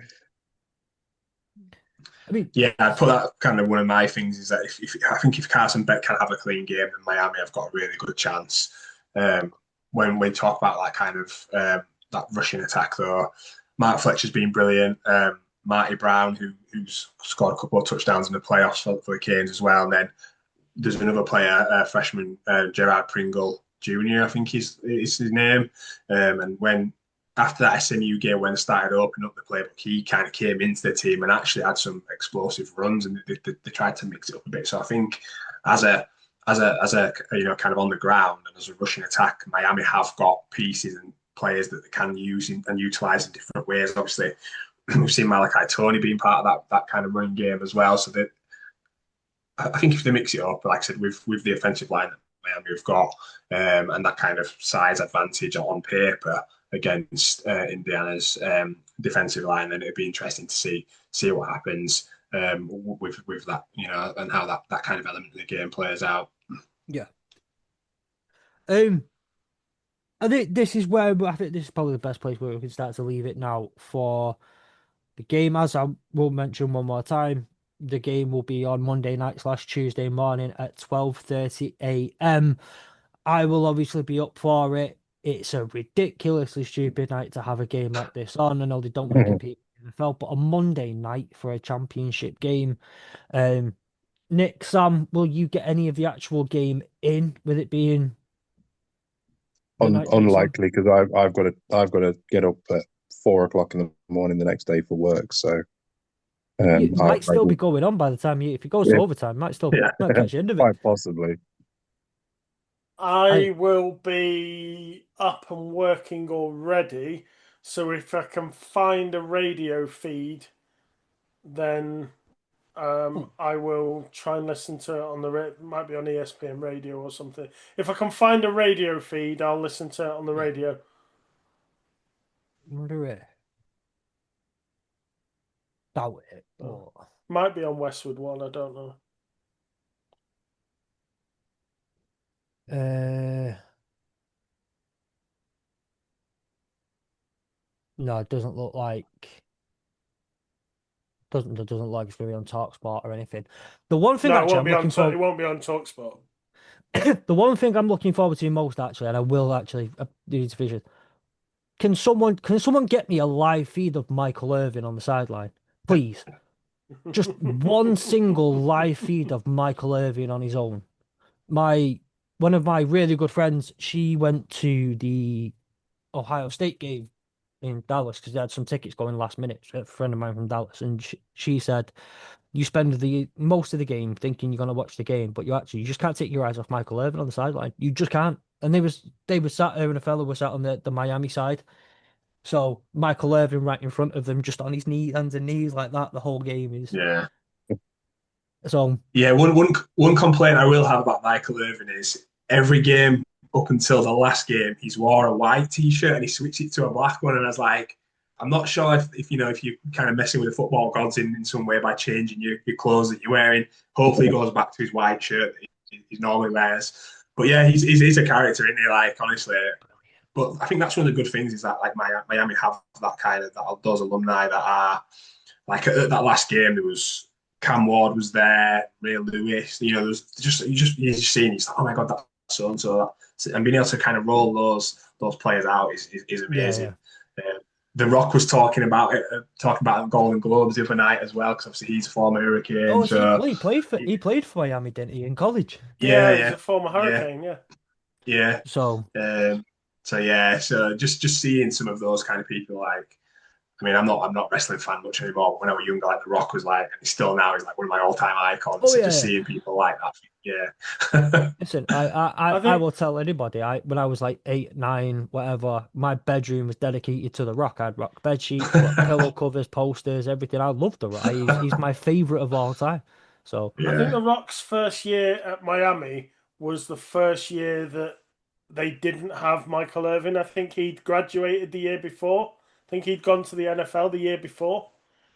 I mean, yeah, I'd put that kind of one of my things is that if I think if Carson Beck can have a clean game, then Miami have got a really good chance. When we talk about that kind of that rushing attack, though, Mark Fletcher's been brilliant. Marty Brown, who's scored a couple of touchdowns in the playoffs for the Canes as well. And then there's another player, freshman Gerard Pringle Jr. I think is his name. And when after that SMU game, when they started opening up the playbook, he kind of came into the team and actually had some explosive runs, and they tried to mix it up a bit. So I think as a kind of on the ground and as a rushing attack, Miami have got pieces and players that they can use and utilize in different ways. Obviously, we've seen Malachi Tony being part of that kind of running game as well. So that I think if they mix it up, like I said, with the offensive line that Miami have got, and that kind of size advantage on paper against Indiana's defensive line, then it'd be interesting to see what happens with that, and how that kind of element of the game plays out. yeah. Um, I think this is where I think this is probably the best place where we can start to leave it now for the game. As I will mention one more time, the game will be on Monday night / Tuesday morning at 12:30 a.m. I will obviously be up for it. It's a ridiculously stupid night to have a game like this on. I know they don't want to compete with the NFL, but a Monday night for a championship game. Um, Nick, Sam, will you get any of the actual game in with it being the night that it's on? Unlikely because I've got to get up at 4 o'clock in the morning the next day for work. So You I, might I still be will, going on by the time if it goes to yeah, overtime, Yeah, might catch the end of it. quite possibly. I I will be up and working already, so if I can find a radio feed, then I will try and listen to it on might be on ESPN radio or something. If I can find a radio feed, I'll listen to it on the radio. wonder it. Doubt it, Oh. but Might be on Westwood One, I don't know. uh, no, it doesn't look like it's going to be on TalkSport or anything. The one thing No, it actually won't I'm be on. looking It for, won't be on Talksport. the one thing I'm looking forward to most actually, and I will actually do this vision. Can someone get me a live feed of Michael Irvin on the sideline, please? Just one single live feed of Michael Irvin on his own. My One of my really good friends, she went to the Ohio State game in Dallas because they had some tickets going last minute. A friend of mine from Dallas, and she said you spend the most of the game thinking you're going to watch the game, but you just can't take your eyes off Michael Irvin on the sideline. You just can't. And they were sat there, and a fellow was sat on the Miami side. So Michael Irvin right in front of them, just on his hands and knees like that. The whole game is yeah. so. Yeah, one complaint I will have about Michael Irvin is every game up until the last game, he's wore a white t-shirt and he switched it to a black one. And I was like, I'm not sure if you're kind of messing with the football gods in some way by changing your clothes that you're wearing. Hopefully, he goes back to his white shirt that he normally wears. But yeah, he's a character, isn't he? Like honestly, but I think that's one of the good things is that like Miami have that kind of those alumni that are like at that last game there was Cam Ward was there, Ray Lewis. There's you're just seeing it's like, oh my god, that's so and so. And being able to kind of roll those players out is Yeah, amazing. yeah. The Rock was talking about Golden Globes the other night as well because obviously he's a former Hurricane. Oh, So he played for Miami, didn't he, in college? Yeah, yeah, he's a yeah, former yeah, Hurricane. Yeah. yeah. So Um, so yeah, so just seeing some of those kind of people like I mean, I'm not a wrestling fan much anymore. When I was younger, like The Rock was like, and he's still now he's like one of my all time icons. oh So yeah, just yeah. seeing people like that, yeah, Listen, I I I think will tell anybody. When I was like 8, 9, whatever, my bedroom was dedicated to The Rock. I had Rock bed sheets, pillow covers, posters, everything. I love The Rock. He's my favorite of all time. So I think yeah, The Rock's first year at Miami was the first year that they didn't have Michael Irvin. I think he'd graduated the year before. I think he'd gone to the NFL the year before.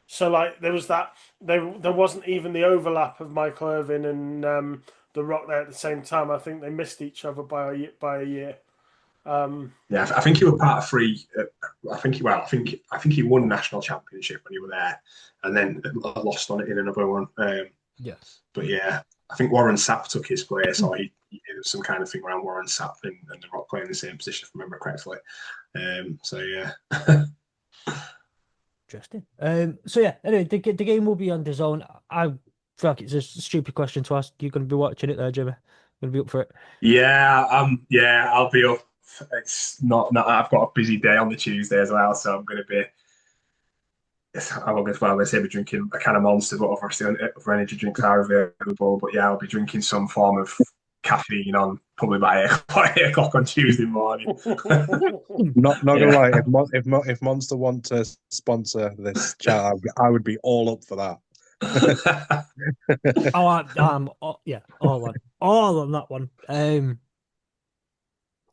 So like there was that there wasn't even the overlap of Michael Irvin and The Rock there at the same time. I think they missed each other by a year. Yeah, I think he was part of three. I think he won a national championship when he was there, and then lost on it in another one. Yes. But yeah, I think Warren Sapp took his place, or there was some kind of thing around Warren Sapp and The Rock playing in the same position, if I remember correctly. So yeah. Interesting. So yeah, anyway, the game will be on DAZN. I feel like it's a stupid question to ask. You're going to be watching it there, Jimmy. Going to be up for it. Yeah, I'll be up. It's not. I've got a busy day on the Tuesday as well, so I'm going to be. I'm going to say be drinking a can of Monster, but obviously other energy drinks are available. But yeah, I'll be drinking some form of caffeine on probably by 8 o'clock on Tuesday morning. Not gonna lie, if Monster want to sponsor this chat, I would be all up for that. Yeah, all on that one.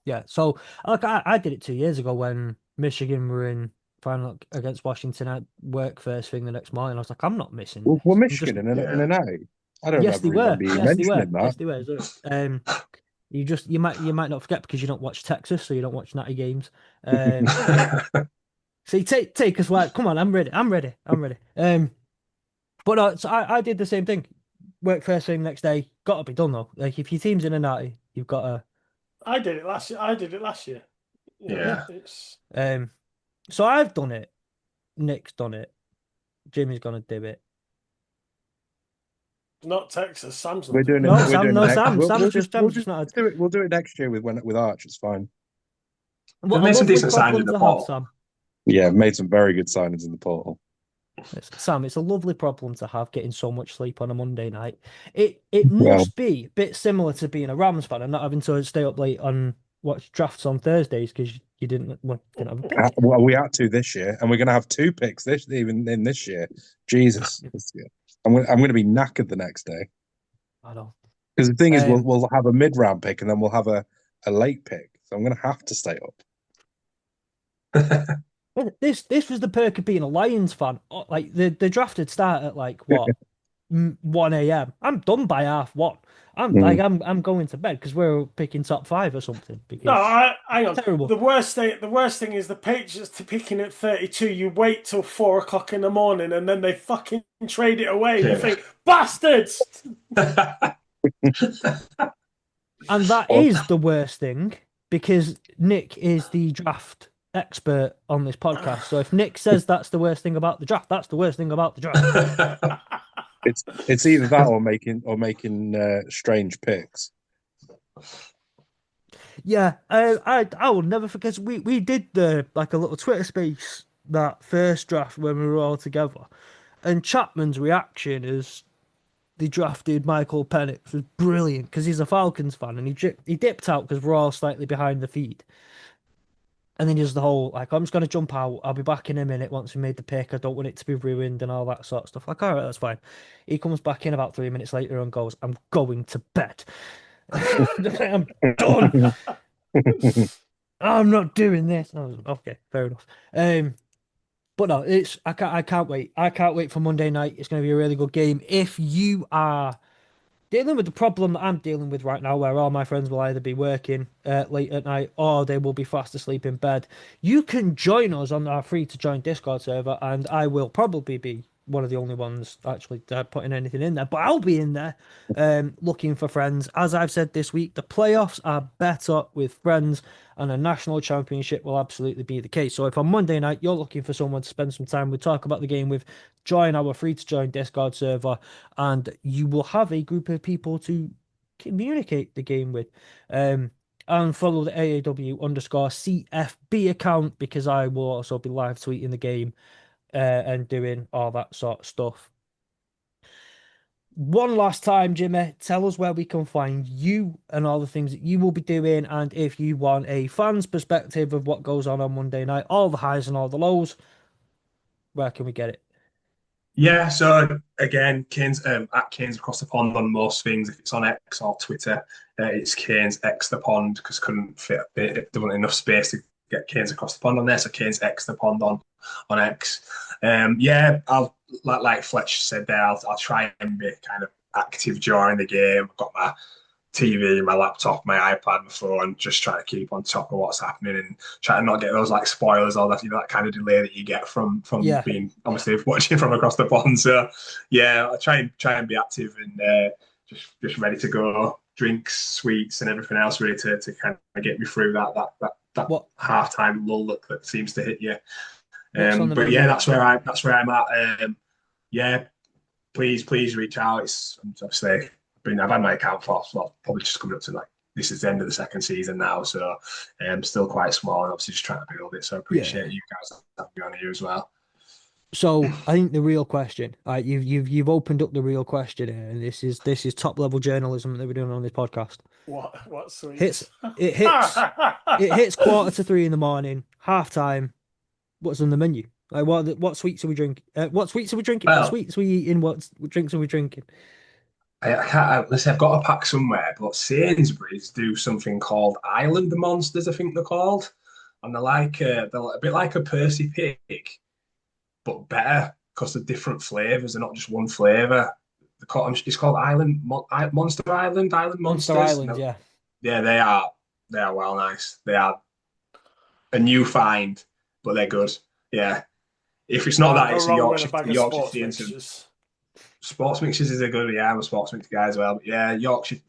Yeah. So like I did it 2 years ago when Michigan were in final against Washington. I'd work first thing the next morning. I was like, I'm not missing this. We're I'm just Michigan in an A. I don't Yes, ever they were. remember you Yes, they were. mentioning that. Yes, they were. So, you might not forget because you don't watch Texas, so you don't watch natty games. So you take us like, come on, I'm ready. I'm ready. I'm ready. But so I did the same thing. Work first thing next day. Got to be done though. Like if your team's in a natty, you've got to. I did it last year. I did it last year. Yeah. It's So I've done it. Nick's done it. Jimmy's gonna do it. not Texas. Sam's not We're doing doing it. it. No, We're Sam. doing it No, next. Sam. We'll Sam's just not. do it. We'll do it next year with Arch. It's fine. What They've a made some lovely decent signings problem in the to have, portal. Sam. Yeah, made some very good signings in the portal. Sam, it's a lovely problem to have getting so much sleep on a Monday night. It Well, must be a bit similar to being a Rams fan and not having to stay up late on watch drafts on Thursdays because you didn't have a pick. well, we had to this year, and we're going to have 2 picks even in this year. Jesus, I'm going to be knackered the next day. I know. Because the thing is, we'll have a mid-round pick, and then we'll have a late pick. So I'm going to have to stay up. This was the perk of being a Lions fan. Like the draft would start at like what 1 a.m. I'm done by 1:30. I'm going to bed because we're picking top 5 or something. No, Because hang on. terrible. The worst thing is the Patriots to picking at 32. You wait till 4 o'clock in the morning and then they fucking trade it away. And you think, bastards! And that is the worst thing because Nick is the draft expert on this podcast. So if Nick says that's the worst thing about the draft, that's the worst thing about the draft. It's either that or making strange picks. Yeah, I will never forget. We did a little Twitter space that first draft when we were all together, and Chapman's reaction as they drafted Michael Penix was brilliant because he's a Falcons fan and he dipped out because we're all slightly behind the feed. And then there's the whole like, I'm just gonna jump out. I'll be back in a minute once we made the pick. I don't want it to be ruined and all that sort of stuff. Like, all right, that's fine. He comes back in about 3 minutes later and goes, "I'm going to bed. I'm done. I'm not doing this." I was, okay, fair enough. But no, I can't wait. I can't wait for Monday night. It's going to be a really good game. If you are dealing with the problem that I'm dealing with right now, where all my friends will either be working late at night or they will be fast asleep in bed, you can join us on our free to join Discord server, and I will probably be one of the only ones actually putting anything in there, but I'll be in there looking for friends. As I've said this week, the playoffs are better with friends, and a national championship will absolutely be the case. So if on Monday night you're looking for someone to spend some time with, talk about the game with, join our free to join Discord server, and you will have a group of people to communicate the game with. And follow the AAW_CFB account because I will also be live tweeting the game and doing all that sort of stuff. One last time, Jimmy, tell us where we can find you and all the things that you will be doing, and if you want a fan's perspective of what goes on Monday night, all the highs and all the lows, where can we get it? Yeah, so again, Kane's at Kane's across the pond on most things. If it's on X or Twitter, It's Kane's X the pond because couldn't fit. There wasn't enough space to get Kane's across the pond on there, so Kane's X the pond on X. Yeah, I'll like Fletch said there. I'll try and be kind of active during the game. I've got my TV, my laptop, my iPad, my phone, just trying to keep on top of what's happening and try to not get those like spoilers or that that kind of delay that you get from Yeah. being obviously watching from across the pond. So yeah, I try and be active and just ready to go. Drinks, sweets, and everything else ready to kind of get me through that What halftime lull that seems to hit you. what's on the But menu? yeah, that's where I'm at. Yeah, please reach out. It's obviously I've had my account for probably just coming up to like this is the end of the second season now, so still quite small and obviously just trying to build it. So I appreciate you guys having me on here as well. So I think the real question, you've opened up the real question here, and this is top level journalism that we're doing on this podcast. What sweets? It hits 2:45 in the morning, half time. What's on the menu? Like what sweets are we drinking? What sweets are we drinking? What Well, sweets are we eating? What drinks are we drinking? I can't. Let's say I've got a pack somewhere, but Sainsbury's do something called Island Monsters. I think they're called, and they're a bit like a Percy Pig, but better because they're different flavors. They're not just one flavor. It's called Monster Island Monster Monsters. Island, yeah. Yeah, they are. They are well nice. They are a new find, but they're good. Yeah. If it's not Can't that, go it's wrong with a bag a of Yorkshire sports tea and some mixtures. sports mixes is a good. Yeah, I'm a sports mix guy as well. But yeah, Yorkshire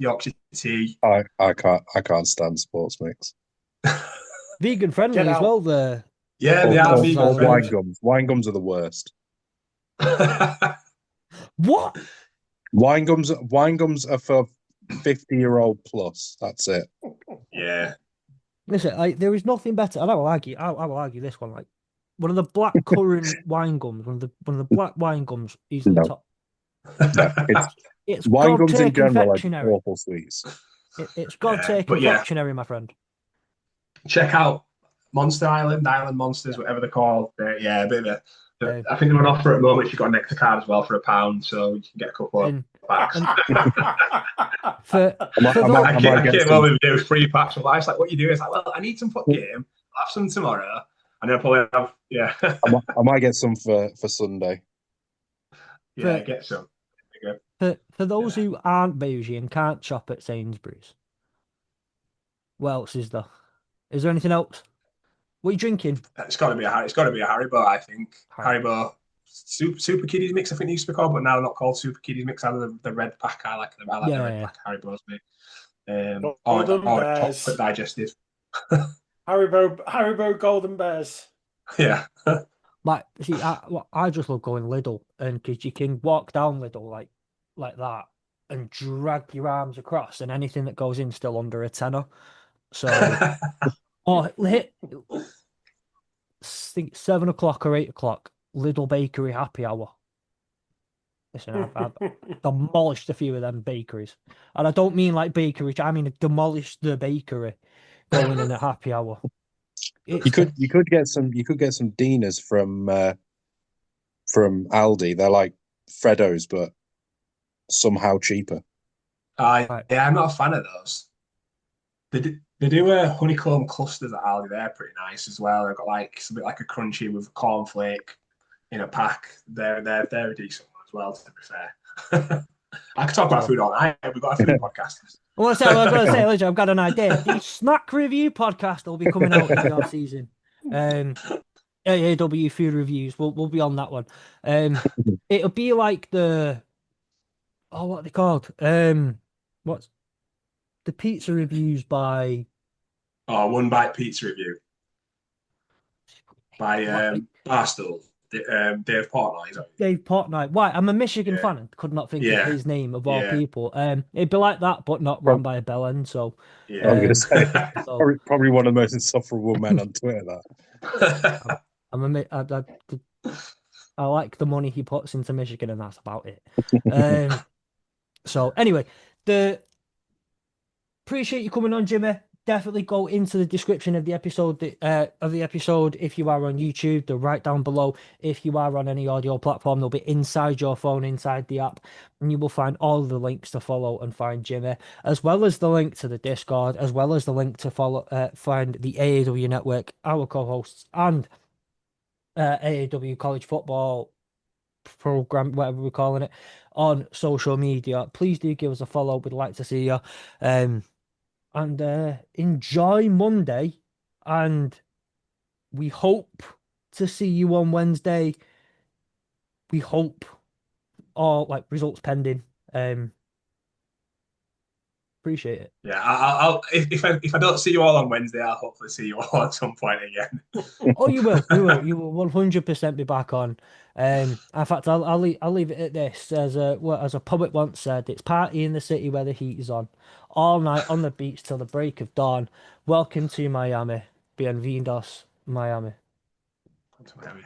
tea. I can't stand sports mix. Vegan friendly Get as out. well. The Yeah, Or, they are or, vegan or friendly. wine gums. Wine gums are the worst. what? Wine gums are for 50-year-old plus. That's it. Yeah. Listen, there is nothing better, and I will argue. I will argue this one. Like one of the black currant wine gums, one of the black wine gums, easily No. top. No, It's wine God gums in tier general are confectionery. awful sweets. It's God tier But yeah, confectionery, my friend. check out Monster Island, Island Monsters, whatever they're called. Yeah, a bit of I think they're on offer at the moment. You've got a Nectar card as well for £1, so you can get a couple of And packs. for I came over with those 3 packs of life. Like, what you do is like, well, I need some for game. I'll have some tomorrow, and then I'll probably have I might get some for Sunday. yeah, get some. For those who aren't bougie and can't shop at Sainsbury's, what else is there? Is there anything else? What are you drinking? It's got to be a Haribo, I think. Haribo Super Kiddies Mix, I think it used to be called, but now they're not called Super Kiddies Mix. Out of the red pack, I like them. I like the red pack Haribos, mate. Golden or Bears. chocolate digestive. Haribo Golden Bears. Yeah. Like, see, I just love going Lidl, and because you can walk down Lidl like that and drag your arms across, and anything that goes in still under a tenner. So, I think 7 o'clock or 8 o'clock, Lidl Bakery happy hour. Listen, I've demolished a few of them bakeries, and I don't mean like bakery. I mean demolished the bakery going in a happy hour. You could get some Dinas from Aldi. They're like Freddos, but somehow cheaper. Yeah, I'm not a fan of those. They do honeycomb clusters at Aldi. They're pretty nice as well. They've got like something like a crunchy with a cornflake in a pack. They're a decent one as well, to be fair. I could talk about food all night. We've got a food podcast. I was going to say, I've got an idea. The snack review podcast will be coming out in the off season. AAW food reviews. We'll be on that one. It'll be like what are they called? What's the pizza reviews by? Oh, One Bite Pizza Review by Barstool. Dave Portnoy, is that? Dave Portnoy. Why? I'm a Michigan fan and could not think of his name of all people. It'd be like that, but not run by a bell end. So I was going to say probably one of the most insufferable men on Twitter. That I like the money he puts into Michigan, and that's about it. So anyway, appreciate you coming on, Jimmy. definitely go into the description of the episode if you are on YouTube. They're right down below. If you are on any audio platform, they'll be inside your phone, inside the app, and you will find all the links to follow and find Jimmy, as well as the link to the Discord, as well as the link to find the AAW Network, our co-hosts, and AAW College Football program, whatever we're calling it, on social media. Please do give us a follow. We'd like to see you. And enjoy Monday. And we hope to see you on Wednesday. We hope, or like results pending. Appreciate it. Yeah, I'll if I don't see you all on Wednesday, I'll hopefully see you all at some point again. Oh, you will. You will. You will 100% be back on. In fact, I'll leave it at this. As a poet once said, it's party in the city where the heat is on, all night on the beach till the break of dawn. Welcome to Miami. Bienvenidos, Miami. Miami.